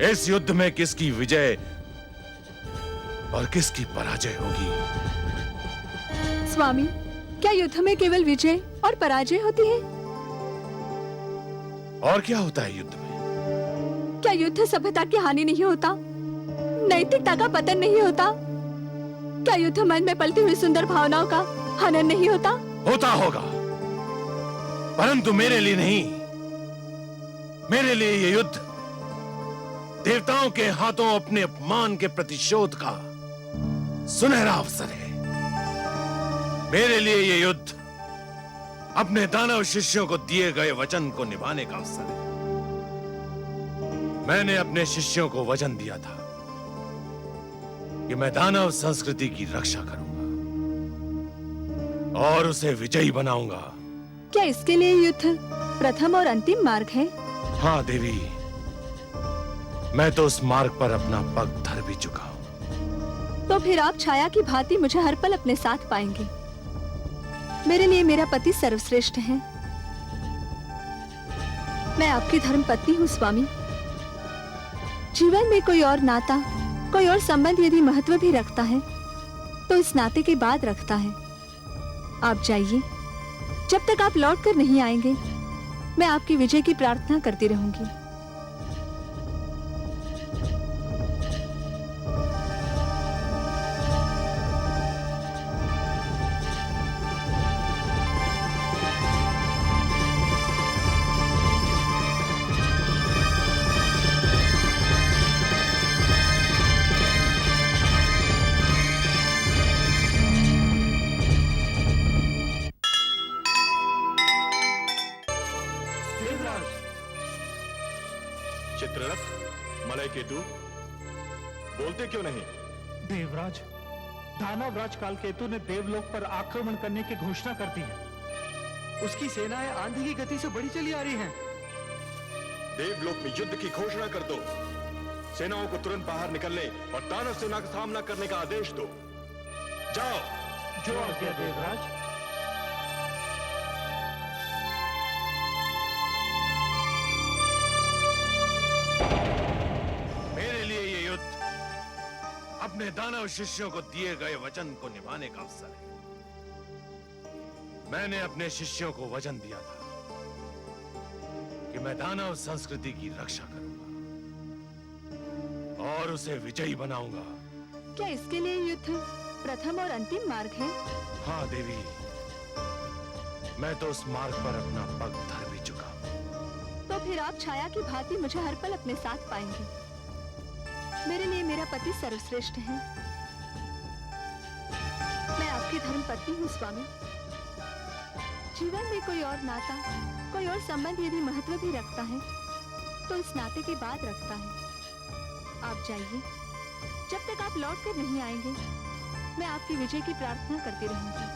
इस युद्ध में किसकी विजय और किसकी पराजय होगी?
स्वामी, क्या युद्ध में केवल विजय और पराजय होती है?
और क्या होता है युद्ध में?
क्या युद्ध सभ्यता की हानि नहीं होता? नैतिकता का पतन नहीं होता? क्या युद्ध मन में पलती हुई सुंदर भावनाओं का हनन नहीं होता?
होता होगा, परंतु मेरे लिए नहीं। मेरे लिए ये युद्ध देवताओं के हाथों अपने अपमान के प्रतिशोध का सुनहरा अवसर है। मेरे लिए ये युद्ध अपने दानव शिष्यों को दिए गए वचन को निभाने का अवसर है। मैंने अपने शिष्यों को वचन दिया था कि मैं दानव संस्कृति की रक्षा करूंगा और उसे विजयी बनाऊंगा।
क्या इसके लिए युद्ध प्रथम और अंतिम मार्ग है?
हाँ देवी, मैं तो उस मार्ग पर अपना पग धर भी चुका हूं।
तो फिर आप छाया की भांति मुझे हर पल अपने साथ पाएंगे। मेरे लिए मेरा पति सर्वश्रेष्ठ है। मैं आपकी धर्म पत्नी हूँ स्वामी। जीवन में कोई और नाता, कोई और संबंध यदि महत्व भी रखता है तो इस नाते के बाद रखता है। आप जाइए, जब तक आप लौट कर नहीं आएंगे मैं आपकी विजय की प्रार्थना करती रहूंगी।
चित्ररथ, मलय केतु, बोलते क्यों नहीं?
देवराज, दानव राज कालकेतु ने देवलोक पर आक्रमण करने की घोषणा कर दी है।
उसकी सेनाएं आंधी की गति से बढ़ी चली आ रही हैं।
देवलोक में युद्ध की घोषणा कर दो। सेनाओं को तुरंत बाहर निकलने और दानव सेना का सामना करने का आदेश दो। जाओ।
जो आज्ञा देवराज।
मेरे लिए ये युद्ध अपने दानव शिष्यों को दिए गए वचन को निभाने का अवसर है। मैंने अपने शिष्यों को वचन दिया था कि मैं दानव संस्कृति की रक्षा करूंगा और उसे विजयी बनाऊंगा।
क्या इसके लिए युद्ध प्रथम और अंतिम मार्ग है?
हाँ देवी, मैं तो उस मार्ग पर अपना पग धर भी चुका हूं।
तो फिर आप छाया की भांति मुझे हर पल अपने साथ पाएंगे। मेरे लिए मेरा पति सर्वश्रेष्ठ है। मैं आपकी धर्मपत्नी हूँ स्वामी। जीवन में कोई और नाता, कोई और संबंध यदि महत्व भी रखता है तो इस नाते के बाद रखता है। आप जाइए, जब तक आप लौट कर नहीं आएंगे मैं आपकी विजय की प्रार्थना करती रहूंगी।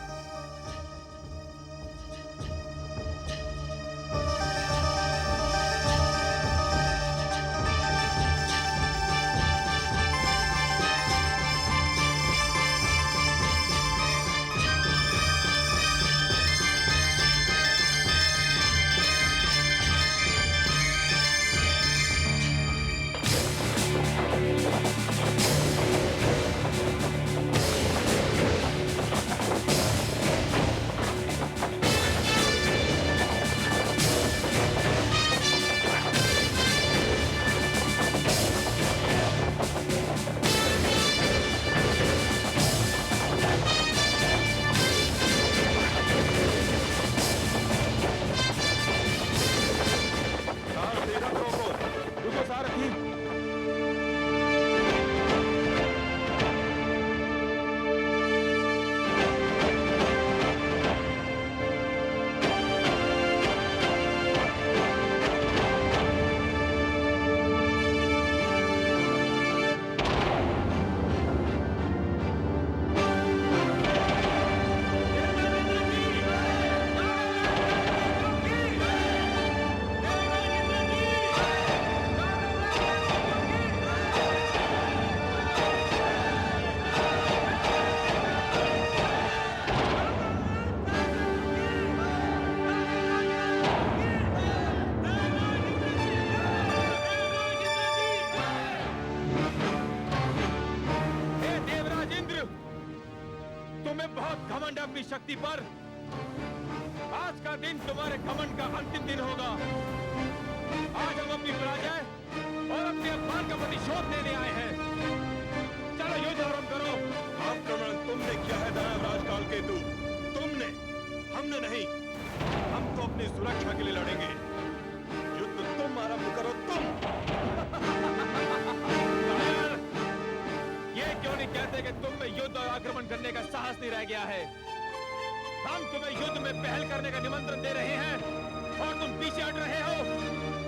अपनी शक्ति पर। आज का दिन तुम्हारे घमंड का अंतिम दिन होगा। आज हम अपनी पराजय और अपने अपमान का प्रतिशोध लेने आए हैं। चलो युद्ध आरंभ करो।
आक्रमण तुमने किया है दानवराज कालकेतु, तुमने, हमने नहीं। हम तो अपनी सुरक्षा के लिए लड़ेंगे। युद्ध तुम आरंभ करो, तुम।
ये क्यों नहीं कहते कि तुम में युद्ध और आक्रमण करने का साहस नहीं रह गया है? हम तुम्हें युद्ध में पहल करने का निमंत्रण दे रहे हैं और तुम पीछे हट रहे हो।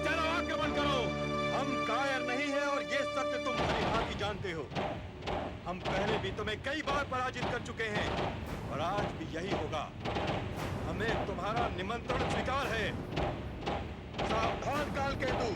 चलो आक्रमण करो।
हम कायर नहीं है और ये सत्य तुम भली भांति जानते हो। हम पहले भी तुम्हें कई बार पराजित कर चुके हैं और आज भी यही होगा। हमें तुम्हारा निमंत्रण स्वीकार है। सावधान कालकेतु।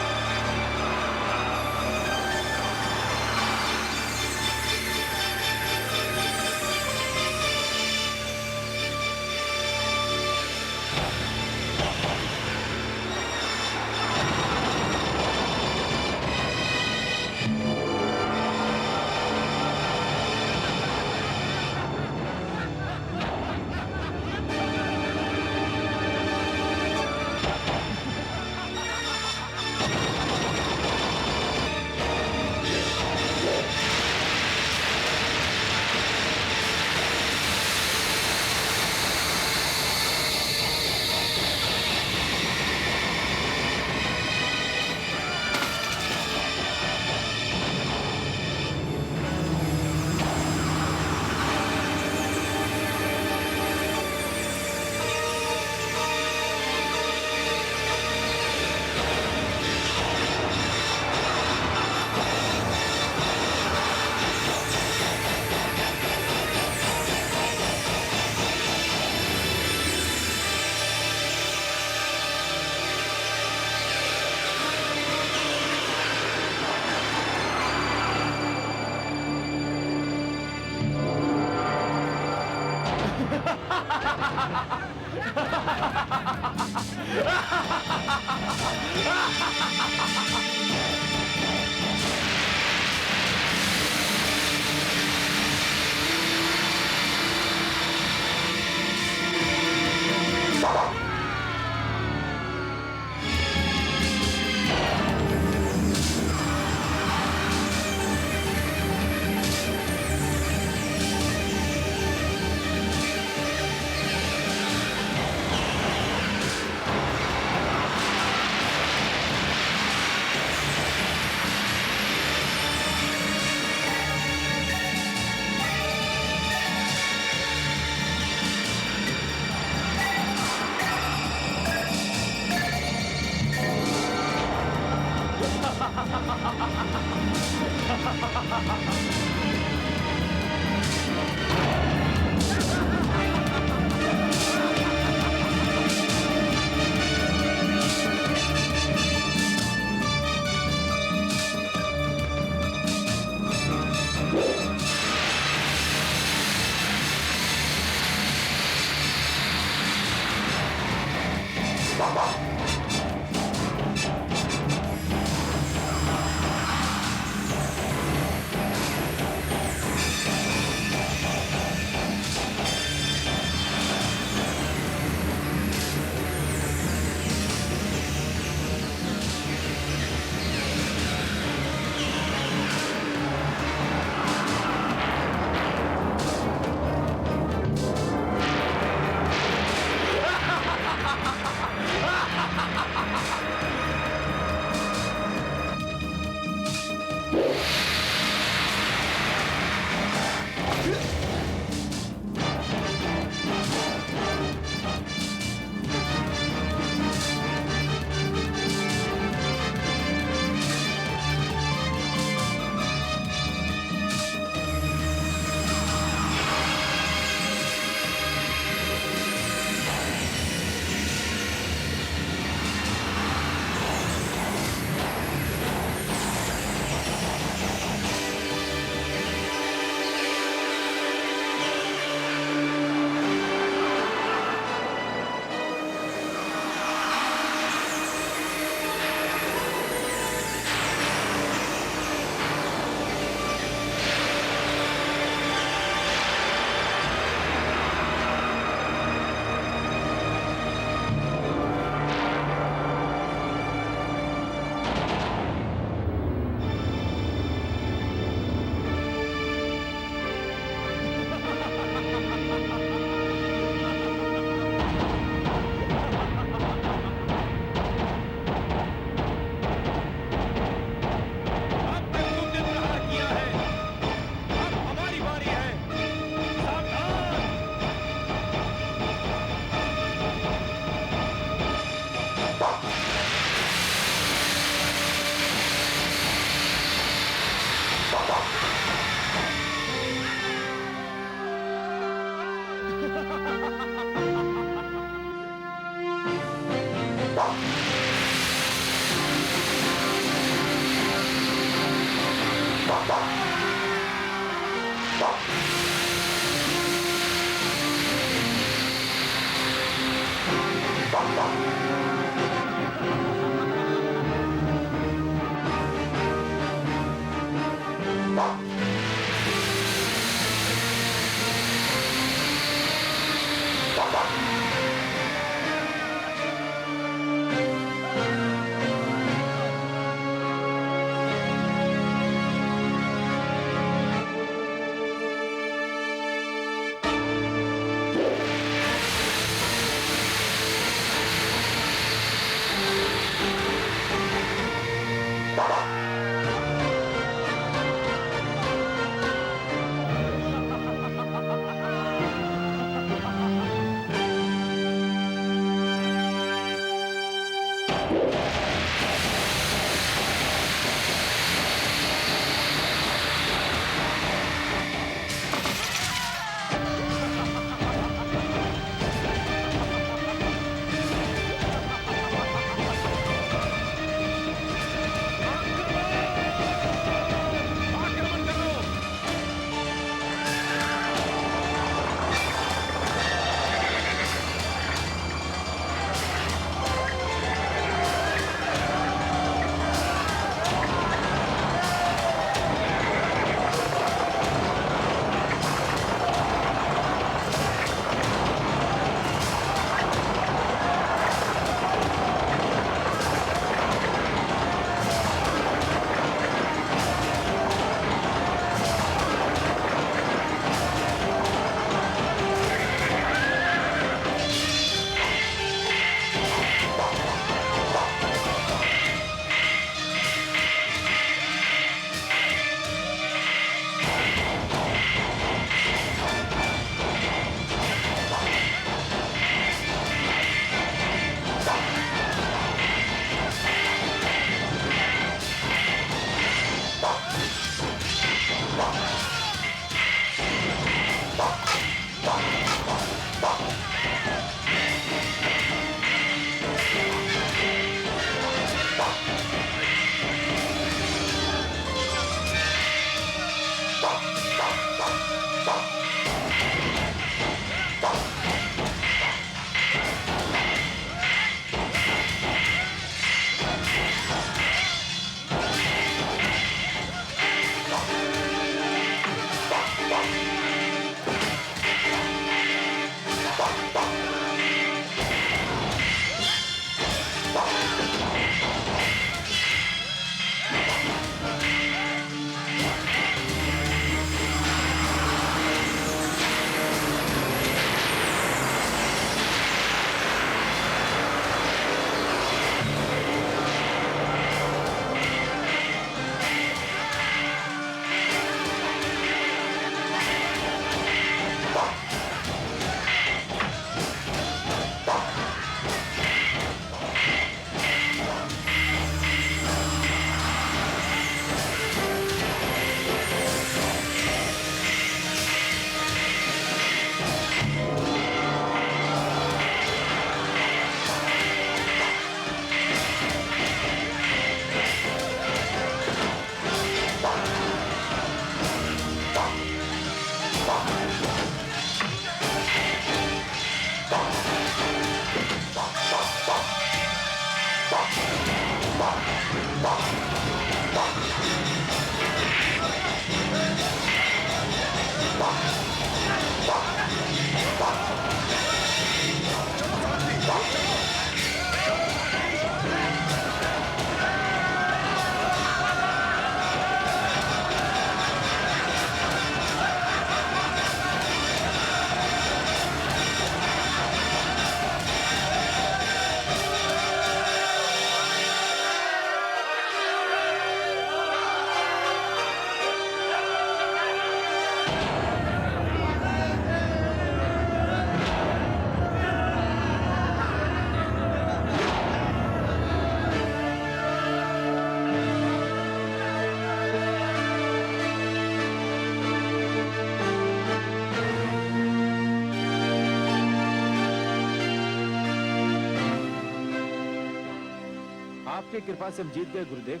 आपकी कृपा से हम जीत गए गुरुदेव।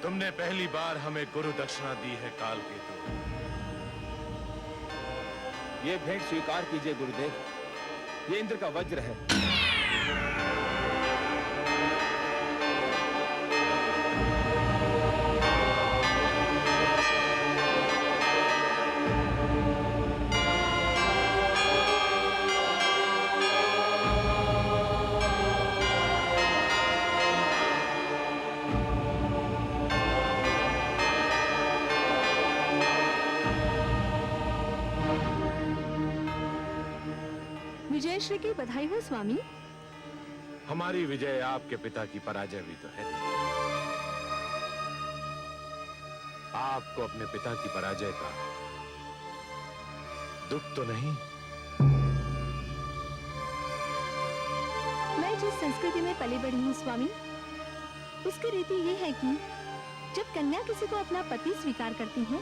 तुमने पहली बार हमें गुरु दक्षिणा दी है काल केतु।
ये भेंट स्वीकार कीजिए गुरुदेव, ये इंद्र का वज्र है।
विजयश्री की बधाई हो स्वामी।
हमारी विजय आपके पिता की पराजय भी तो है। आपको अपने पिता की पराजय का दुख तो नहीं?
मैं जिस संस्कृति में पली बढ़ी हूँ स्वामी, उसकी रीति ये है कि जब कन्या किसी को अपना पति स्वीकार करती है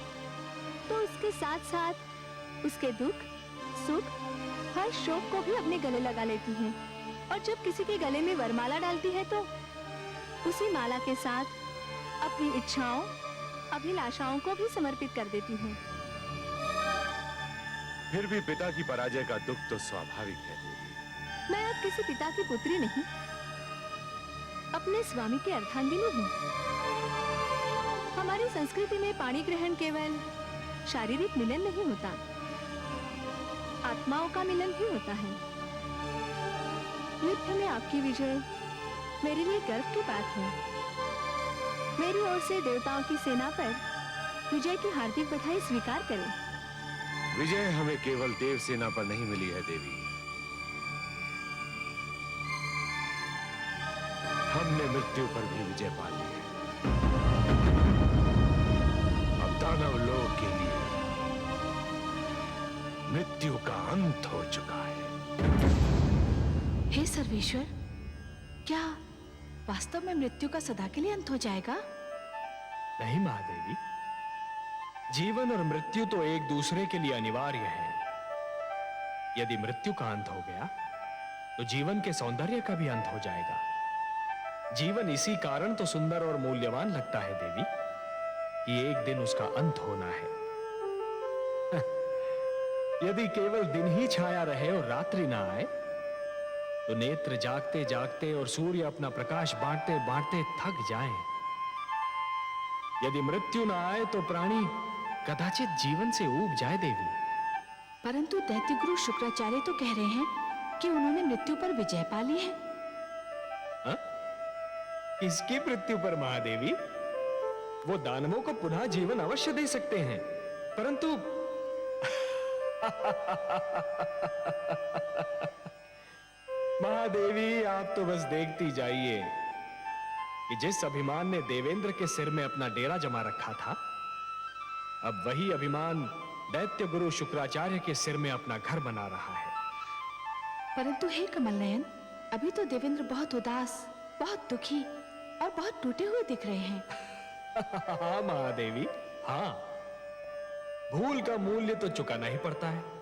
तो उसके साथ साथ उसके दुख, सुख, हर शोक को भी अपने गले लगा लेती है। और जब किसी के गले में वरमाला डालती है तो उसी माला के साथ अपनी इच्छाओं, अभिलाषाओं को भी समर्पित कर देती है।
फिर भी पिता की पराजय का दुख तो स्वाभाविक है।
मैं अब किसी पिता की पुत्री नहीं, अपने स्वामी की अर्धांगिनी हूँ। हमारी संस्कृति में पाणी ग्रहण केवल शारीरिक मिलन नहीं होता, आत्माओं का मिलन भी होता है। युद्ध में आपकी विजय मेरे लिए गर्व की बात है। मेरी ओर से देवताओं की सेना पर विजय की हार्दिक बधाई स्वीकार करें।
विजय हमें केवल देव सेना पर नहीं मिली है देवी, हमने मृत्यु पर भी विजय पा ली है। अब दानव लोक के लिए मृत्यु का अंत हो चुका है।
हे सर्वेश्वर, क्या वास्तव में मृत्यु का सदा के लिए अंत हो जाएगा?
नहीं महादेवी, जीवन और मृत्यु तो एक दूसरे के लिए अनिवार्य है। यदि मृत्यु का अंत हो गया तो जीवन के सौंदर्य का भी अंत हो जाएगा। जीवन इसी कारण तो सुंदर और मूल्यवान लगता है देवी कि एक दिन उसका अंत होना है। यदि केवल दिन ही छाया रहे और रात्रि ना आए तो नेत्र जागते जागते और सूर्य अपना प्रकाश बांटते बांटते थक जाएं। यदि मृत्यु ना आए तो प्राणी कदाचित जीवन से ऊब जाए देवी।
परंतु दैत्य गुरु शुक्राचार्य तो कह रहे हैं कि उन्होंने मृत्यु पर विजय पा ली है।
हा? किसकी मृत्यु पर महादेवी? वो दानवों को पुनः जीवन अवश्य दे सकते हैं, परंतु महादेवी आप तो बस देखती जाइए कि जिस अभिमान ने देवेंद्र के सिर में अपना डेरा जमा रखा था, अब वही अभिमान दैत्य गुरु शुक्राचार्य के सिर में अपना घर बना रहा है।
परंतु हे कमल नयन, अभी तो देवेंद्र बहुत उदास, बहुत दुखी और बहुत टूटे हुए दिख रहे हैं।
हाँ महादेवी, हाँ, भूल का मूल्य तो चुकाना ही पड़ता है।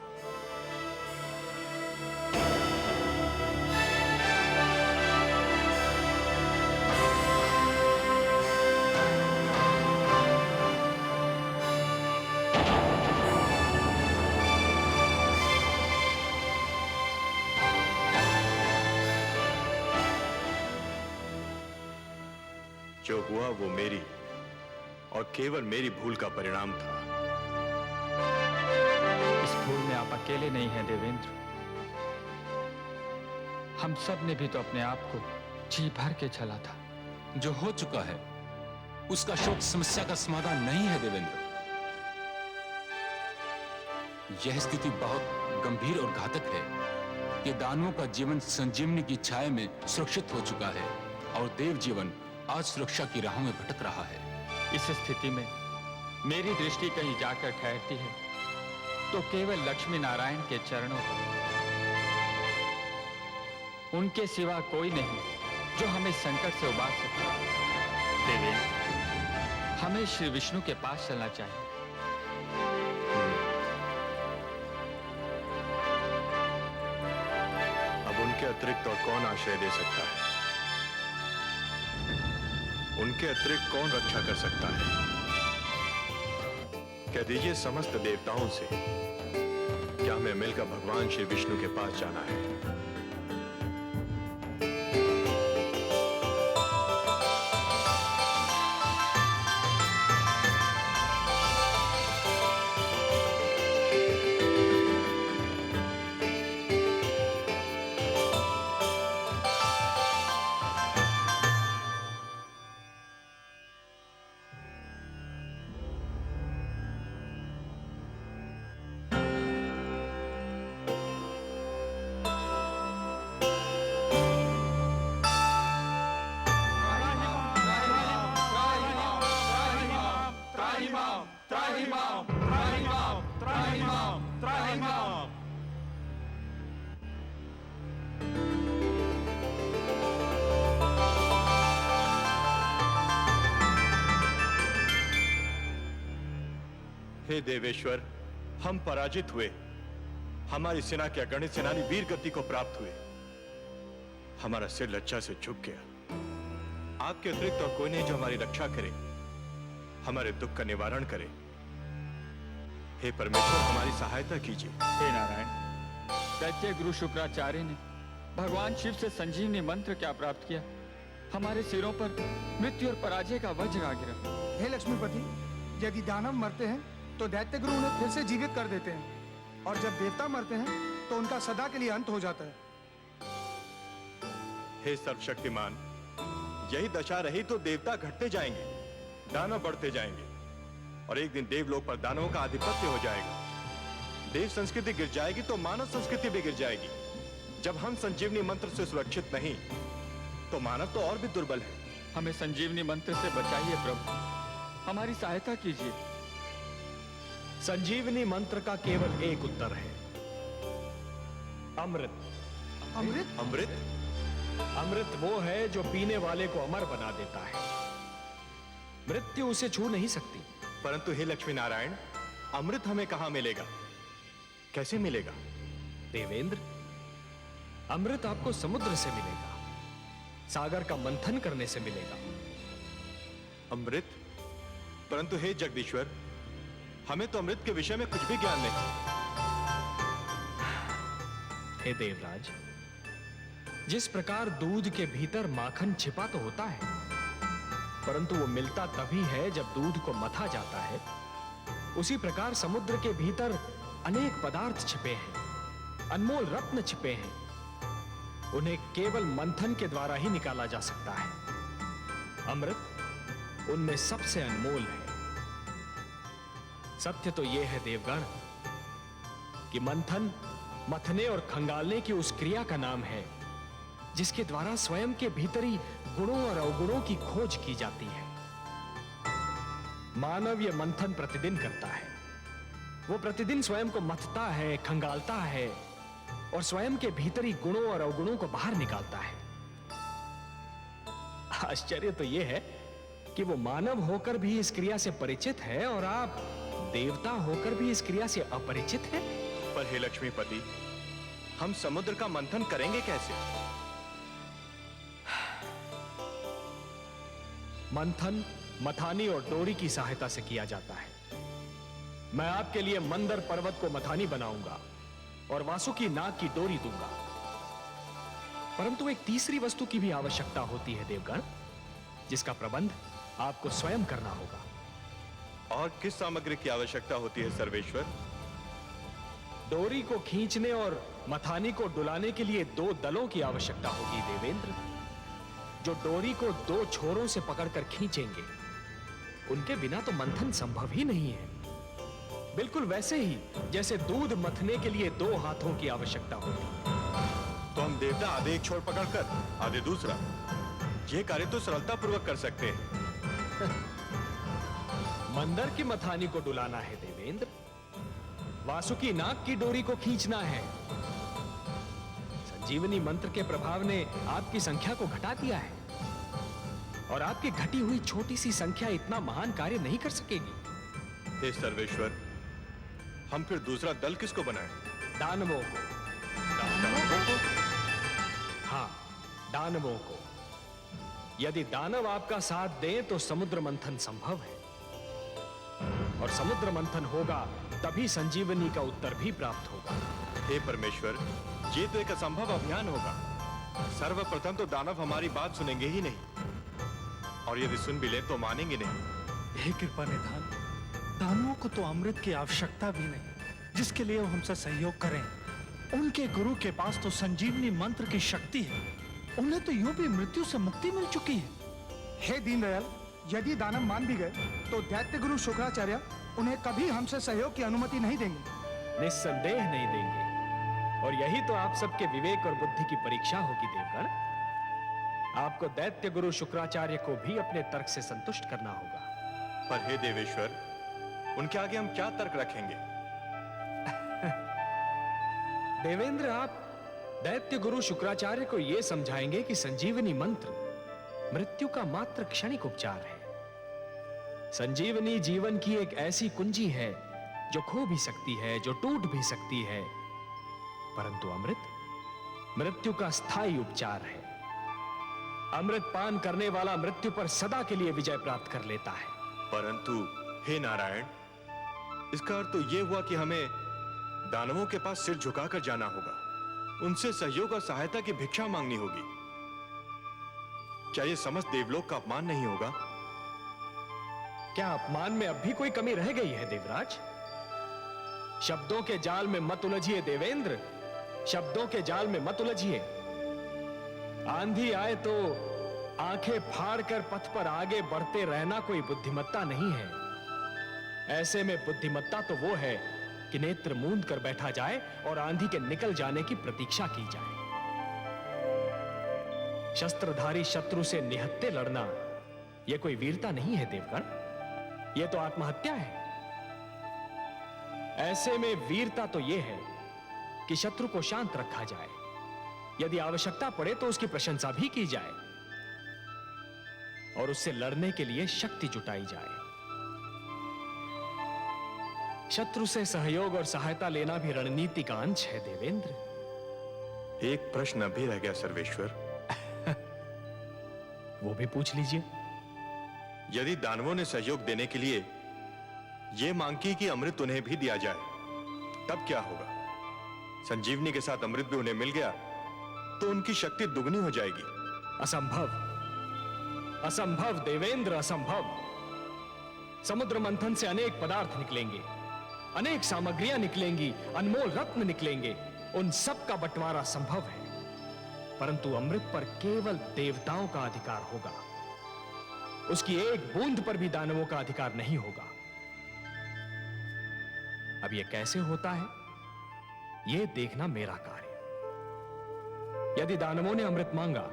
जो हुआ वो मेरी और केवल मेरी भूल का परिणाम था।
इस भूल में आप अकेले नहीं हैं देवेंद्र। हम सब ने भी तो अपने आप को जी भर के छला था।
जो हो चुका है उसका शोक समस्या का समाधान नहीं है देवेंद्र। यह स्थिति बहुत गंभीर और घातक है कि दानवों का जीवन संजीवनी की छाया में सुरक्षित हो चुका है और देव जीवन आज सुरक्षा की राहों में भटक रहा है।
इस स्थिति में मेरी दृष्टि कहीं जाकर ठहरती है तो केवल लक्ष्मी नारायण के चरणों पर। उनके सिवा कोई नहीं जो हमें संकट से उबार सके। देवेंद्र, हमें श्री विष्णु के पास चलना चाहिए।
अब उनके अतिरिक्त और कौन आश्रय दे सकता है? उनके अतिरिक्त कौन रक्षा कर सकता है? कह दीजिए समस्त देवताओं से, क्या हमें मिलकर भगवान श्री विष्णु के पास जाना है? हे देवेश्वर, हम पराजित हुए। हमारी सेना के अगणित सेनानी वीर गति को प्राप्त हुए। हमारा सिर लज्जा से झुक गया। आपके अतिरिक्त और कोई नहीं जो हमारी रक्षा करे, हमारे दुख का निवारण करे। हे परमेश्वर, हमारी सहायता कीजिए।
हे नारायण, दैत्य गुरु शुक्राचार्य ने भगवान शिव से संजीवनी मंत्र क्या प्राप्त किया? हमारे सिरों पर मृत्यु और पराजय का वज्र आ गिरा।
हे लक्ष्मीपति, यदि दानव मरते हैं तो दैत्य गुरु उन्हें फिर से जीवित कर देते हैं, और जब देवता मरते हैं तो उनका सदा के लिए अंत हो जाता है।
हे सर्वशक्तिमान, यही दशा रही तो देवता घटते जाएंगे, दानव बढ़ते जाएंगे, और एक दिन देवलोक पर दानवों का आधिपत्य हो जाएगा। देव संस्कृति गिर जाएगी तो मानव संस्कृति भी गिर जाएगी। जब हम संजीवनी मंत्र से सुरक्षित नहीं, तो मानव तो और भी दुर्बल है।
हमें संजीवनी मंत्र से बचाइए प्रभु, हमारी सहायता कीजिए।
संजीवनी मंत्र का केवल एक उत्तर है, अमृत।
अमृत?
अमृत?
अमृत वो है जो पीने वाले को अमर बना देता है। मृत्यु उसे छू नहीं सकती।
परंतु हे लक्ष्मी नारायण, अमृत हमें कहां मिलेगा, कैसे मिलेगा?
देवेंद्र, अमृत आपको समुद्र से मिलेगा, सागर का मंथन करने से मिलेगा।
अमृत? परंतु हे जगदीश्वर, हमें तो अमृत के विषय में कुछ भी ज्ञान नहीं।
हे देवराज, जिस प्रकार दूध के भीतर माखन छिपा तो होता है, परंतु वो मिलता तभी है जब दूध को मथा जाता है, उसी प्रकार समुद्र के भीतर अनेक पदार्थ छिपे हैं, अनमोल रत्न छिपे हैं। उन्हें केवल मंथन के द्वारा ही निकाला जा सकता है। अमृत उनमें सबसे अनमोल है। सत्य तो यह है देवगण कि मंथन मथने और खंगालने की उस क्रिया का नाम है जिसके द्वारा स्वयं के भीतरी गुणों और अवगुणों की खोज की जाती है। मानव यह मंथन प्रतिदिन करता है। वो प्रतिदिन स्वयं को मथता है, खंगालता है और स्वयं के भीतरी गुणों और अवगुणों को बाहर निकालता है। आश्चर्य तो यह है कि वो मानव होकर भी इस क्रिया से परिचित है और आप देवता होकर भी इस क्रिया से अपरिचित हैं।
पर हे लक्ष्मीपति, हम समुद्र का मंथन करेंगे कैसे?
मंथन मथानी और डोरी की सहायता से किया जाता है। मैं आपके लिए मंदर पर्वत को मथानी बनाऊंगा और वासुकी नाग की डोरी दूंगा। परंतु एक तीसरी वस्तु की भी आवश्यकता होती है देवगण, जिसका प्रबंध आपको स्वयं करना होगा।
और किस सामग्री की आवश्यकता होती है सर्वेश्वर?
डोरी को खींचने और मथानी को डुलाने के लिए 2 दलों की आवश्यकता होगी देवेंद्र, जो डोरी को 2 छोरों से पकड़कर खींचेंगे। उनके बिना तो मंथन संभव ही नहीं है। बिल्कुल वैसे ही जैसे दूध मथने के लिए 2 हाथों की आवश्यकता होती।
तो हम देवता आधे एक छोर पकड़कर आधे दूसरा, यह कार्य तो सरलता पूर्वक कर सकते हैं।
मंदर की मथानी को डुलाना है देवेंद्र, वासुकी नाग की डोरी को खींचना है। संजीवनी मंत्र के प्रभाव ने आपकी संख्या को घटा दिया है और आपकी घटी हुई छोटी सी संख्या इतना महान कार्य नहीं कर सकेगी।
हे सर्वेश्वर, हम फिर दूसरा दल किसको बनाएं?
दानवों को। हाँ, दानवों को। यदि दानव आपका साथ दें तो समुद्र मंथन संभव है, और समुद्र मंथन होगा तभी संजीवनी का उत्तर भी प्राप्त होगा।
हे परमेश्वर, ये तो एक असंभव अभियान होगा। सर्वप्रथम तो दानव हमारी बात सुनेंगे ही नहीं, और यदि सुन भी ले तो मानेंगे नहीं।
हे कृपा निधान, दानवों को तो अमृत की आवश्यकता भी नहीं जिसके लिए वो हमसे सहयोग करें। उनके गुरु के पास तो संजीवनी मंत्र की शक्ति है, उन्हें तो यूं भी मृत्यु से मुक्ति मिल चुकी है।
हे दीनदयाल, यदि दानव मान भी गए तो दैत्य गुरु शुक्राचार्य उन्हें कभी हमसे सहयोग की अनुमति नहीं देंगे।
निस्संदेह नहीं देंगे, और यही तो आप सबके विवेक और बुद्धि की परीक्षा होगी देवगण। आपको दैत्य गुरु शुक्राचार्य को भी अपने तर्क से संतुष्ट करना होगा।
पर हे देवेश्वर, उनके आगे हम क्या तर्क रखेंगे?
देवेंद्र, आप दैत्य गुरु शुक्राचार्य को यह समझाएंगे कि संजीवनी मंत्र मृत्यु का मात्र क्षणिक उपचार है। संजीवनी जीवन की एक ऐसी कुंजी है जो खो भी सकती है, जो टूट भी सकती है, परंतु अमृत मृत्यु का स्थायी उपचार है। अमृत पान करने वाला मृत्यु पर सदा के लिए विजय प्राप्त कर लेता है।
परंतु हे नारायण, इसका अर्थ तो यह हुआ कि हमें दानवों के पास सिर झुकाकर जाना होगा, उनसे सहयोग और सहायता की भिक्षा मांगनी होगी। क्या यह समस्त देवलोक का अपमान नहीं होगा?
क्या अपमान में अब भी कोई कमी रह गई है देवराज? शब्दों के जाल में मत उलझिए देवेंद्र, शब्दों के जाल में मत उलझिए। आंधी आए तो आंखें फाड़कर पथ पर आगे बढ़ते रहना कोई बुद्धिमत्ता नहीं है। ऐसे में बुद्धिमत्ता तो वो है कि नेत्र मूंद कर बैठा जाए और आंधी के निकल जाने की प्रतीक्षा की जाए। शस्त्रधारी शत्रु से निहत्थे लड़ना यह कोई वीरता नहीं है देवगण, यह तो आत्महत्या है। ऐसे में वीरता तो यह है कि शत्रु को शांत रखा जाए, यदि आवश्यकता पड़े तो उसकी प्रशंसा भी की जाए और उससे लड़ने के लिए शक्ति जुटाई जाए। शत्रु से सहयोग और सहायता लेना भी रणनीति का अंश है देवेंद्र।
एक प्रश्न अभी रह गया सर्वेश्वर।
वो भी पूछ लीजिए।
यदि दानवों ने सहयोग देने के लिए यह मांग की कि अमृत उन्हें भी दिया जाए, तब क्या होगा? संजीवनी के साथ अमृत भी उन्हें मिल गया तो उनकी शक्ति दुगनी हो जाएगी।
असंभव, असंभव देवेंद्र, असंभव। समुद्र मंथन से अनेक पदार्थ निकलेंगे, अनेक सामग्रियां निकलेंगी, अनमोल रत्न निकलेंगे, उन सब का बंटवारा संभव है, परंतु अमृत पर केवल देवताओं का अधिकार होगा। उसकी एक बूंद पर भी दानवों का अधिकार नहीं होगा। अब यह कैसे होता है, यह देखना मेरा कार्य। यदि दानवों ने अमृत मांगा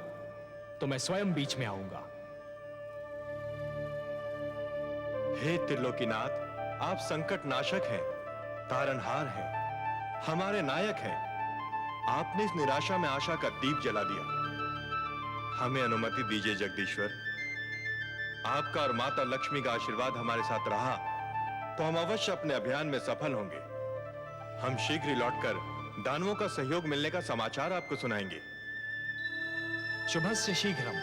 तो मैं स्वयं बीच में आऊंगा।
हे त्रिलोकीनाथ, आप संकट नाशक हैं, तारनहार हैं, हमारे नायक हैं। आपने इस निराशा में आशा का दीप जला दिया। हमें अनुमति दीजिए जगदीश्वर। आपका और माता लक्ष्मी का आशीर्वाद हमारे साथ रहा तो हम अवश्य अपने अभियान में सफल होंगे। हम शीघ्र ही लौटकर दानवों का सहयोग मिलने का समाचार आपको सुनाएंगे।
शुभस्य शीघ्रम।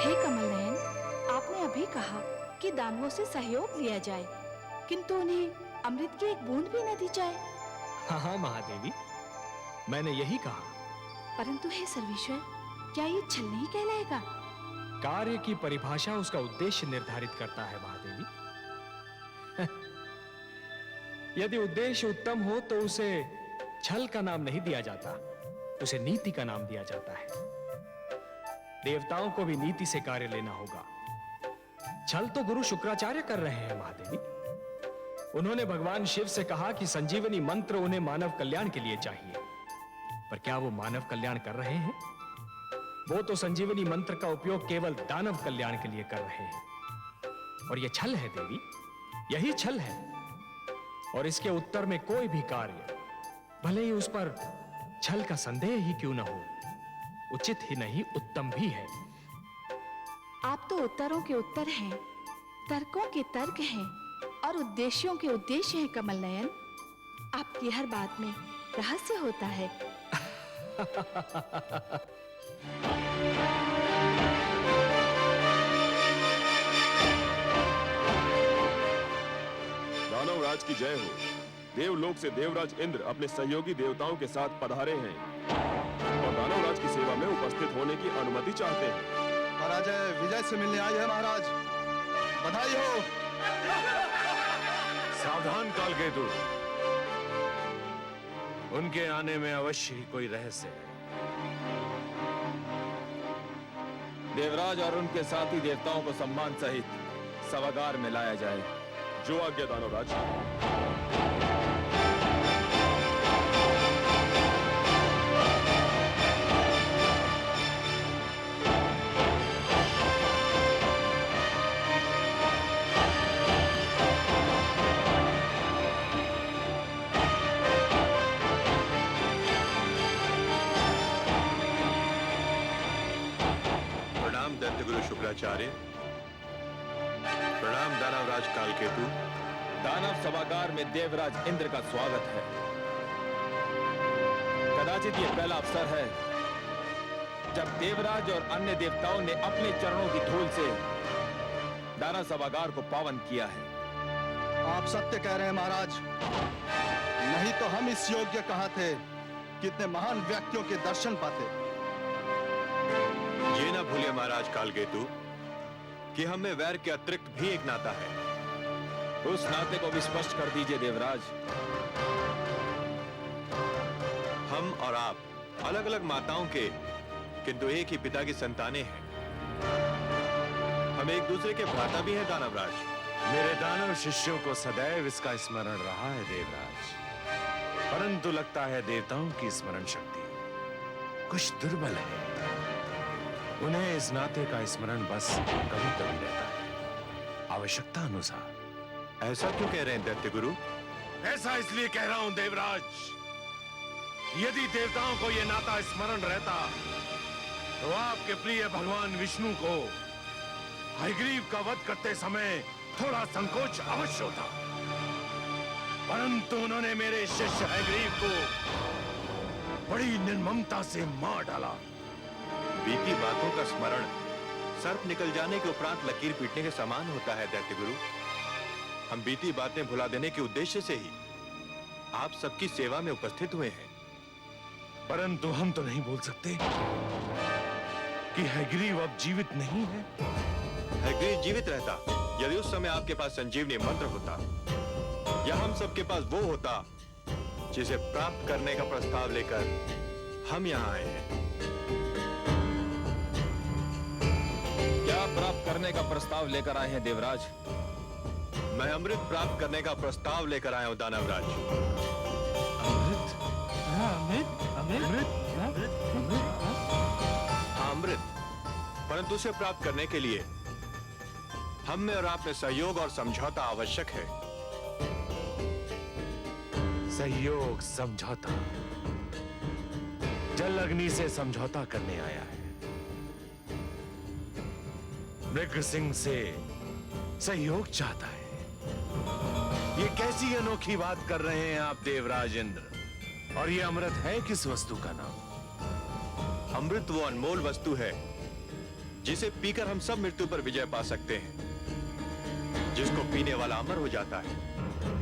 हे कमलनयन, आपने अभी कहा कि दानवों से सहयोग लिया जाए, किंतु उन्हें अमृत की एक बूंद भी न दी जाए।
हाँ हाँ महादेवी, मैंने यही कहा।
परंतु हे सर्वेश्वर, क्या ये छल नहीं कहलाएगा?
कार्य की परिभाषा उसका उद्देश्य निर्धारित करता है महादेवी। यदि उद्देश्य उत्तम हो तो उसे छल का नाम नहीं दिया जाता, उसे नीति का नाम दिया जाता है। देवताओं को भी नीति से कार्य लेना होगा। छल तो गुरु शुक्राचार्य कर रहे हैं महादेवी। उन्होंने भगवान शिव से कहा कि संजीवनी मंत्र उन्हें मानव कल्याण के लिए चाहिए, पर क्या वो मानव कल्याण कर रहे हैं? वो तो संजीवनी मंत्र का उपयोग केवल दानव कल्याण के लिए कर रहे हैं, और यह छल है देवी, यही छल है। और इसके उत्तर में कोई भी कार्य, भले ही उस पर छल का संदेह ही क्यों न हो, उचित ही नहीं उत्तम भी है।
आप तो उत्तरों के उत्तर हैं, तर्कों के तर्क हैं और उद्देश्यों के उद्देश्य हैं कमलनयन। आपकी हर बात में
रहस्य होता है।
दानवराज की जय हो। देवलोक से देवराज इंद्र अपने सहयोगी देवताओं के साथ पधारे हैं और दानवराज की सेवा में उपस्थित होने की अनुमति चाहते हैं।
पराजय विजय से मिलने आई है महाराज, बधाई हो।
सावधान कालकेतु, उनके आने में अवश्य ही कोई रहस्य है।
देवराज और उनके साथी देवताओं को सम्मान सहित सभागार में लाया जाए।
जो आज्ञा दानवराज।
प्रणाम दैत्यगुरु शुक्राचार्य। प्रणाम दानवराज कालकेतु।
दानव सभागार में देवराज इंद्र का स्वागत है। कदाचित ये पहला अवसर है जब देवराज और अन्य देवताओं ने अपने चरणों की धूल से दानव सभागार को पावन किया है।
आप सत्य कह रहे हैं महाराज, नहीं तो हम इस योग्य कहाँ थे, कितने महान व्यक्तियों के दर्शन पाते।
ये ना भूलिए महाराज कालकेतु कि हमें वैर के अतिरिक्त भी एक नाता है।
उस नाते को भी स्पष्ट कर दीजिए देवराज।
हम और आप अलग अलग माताओं के किंतु एक ही पिता की संतानें हैं। हम एक दूसरे के भ्राता भी हैं दानवराज।
मेरे दानव शिष्यों को सदैव इसका स्मरण रहा है देवराज, परंतु लगता है देवताओं की स्मरण शक्ति कुछ दुर्बल है। उन्हें इस नाते का स्मरण बस कभी कभी रहता है, आवश्यकता अनुसार।
ऐसा क्यों कह रहे हैं दैत्य गुरु?
ऐसा इसलिए कह रहा हूं देवराज, यदि देवताओं को यह नाता स्मरण रहता तो आपके प्रिय भगवान विष्णु को हयग्रीव का वध करते समय थोड़ा संकोच अवश्य होता, परंतु उन्होंने मेरे शिष्य हयग्रीव को बड़ी निर्ममता से मार डाला।
बीती बातों का स्मरण सर्प निकल जाने के उपरांत लकीर पीटने के समान होता है दैत्य गुरु। हम बीती बातें भुला देने के उद्देश्य से ही आप सबकी सेवा में उपस्थित हुए हैं।
परंतु हम तो नहीं बोल सकते कि हयग्रीव अब जीवित नहीं है।
हयग्रीव जीवित रहता यदि उस समय आपके पास संजीवनी मंत्र होता, या हम सबके पास वो होता जिसे प्राप्त करने का प्रस्ताव लेकर हम यहाँ आए हैं।
क्या प्राप्त करने का प्रस्ताव लेकर आए हैं देवराज?
मैं अमृत प्राप्त करने का प्रस्ताव लेकर आया हूं दानवराज।
अमृत? अमृत? अमृत?
हाँ अमृत, परंतु उसे प्राप्त करने के लिए हम में और आप में सहयोग और समझौता आवश्यक है।
सहयोग, समझौता। जल अग्नि से समझौता करने आया है, मृग सिंह से सहयोग चाहता है। ये कैसी अनोखी बात कर रहे हैं आप देवराज इंद्र? और ये अमृत है किस वस्तु का नाम?
अमृत वो अनमोल वस्तु है जिसे पीकर हम सब मृत्यु पर विजय पा सकते हैं। जिसको पीने वाला अमर हो जाता है,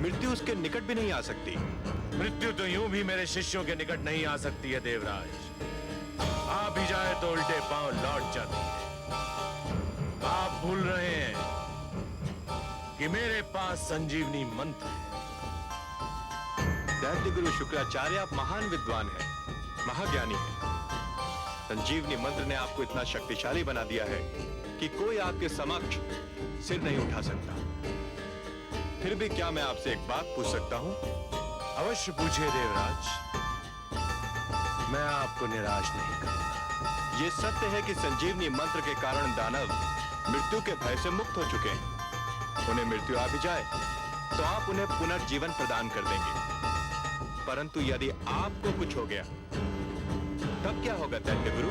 मृत्यु उसके निकट भी नहीं आ सकती।
मृत्यु तो यूं भी मेरे शिष्यों के निकट नहीं आ सकती है देवराज। आ भी जाए तो उल्टे पांव लौट जाती है। आप भूल रहे हैं कि मेरे पास संजीवनी मंत्र है।
दैत्य गुरु शुक्राचार्य, आप महान विद्वान हैं, महाज्ञानी हैं। संजीवनी मंत्र ने आपको इतना शक्तिशाली बना दिया है कि कोई आपके समक्ष सिर नहीं उठा सकता। फिर भी क्या मैं आपसे एक बात पूछ सकता हूं?
अवश्य पूछिए देवराज, मैं आपको निराश नहीं करूंगा।
ये सत्य है कि संजीवनी मंत्र के कारण दानव मृत्यु के भय से मुक्त हो चुके हैं। उन्हें मृत्यु आ भी जाए तो आप उन्हें पुनर्जीवन प्रदान कर देंगे। परंतु यदि आपको कुछ हो गया तब क्या होगा दैत्य गुरु?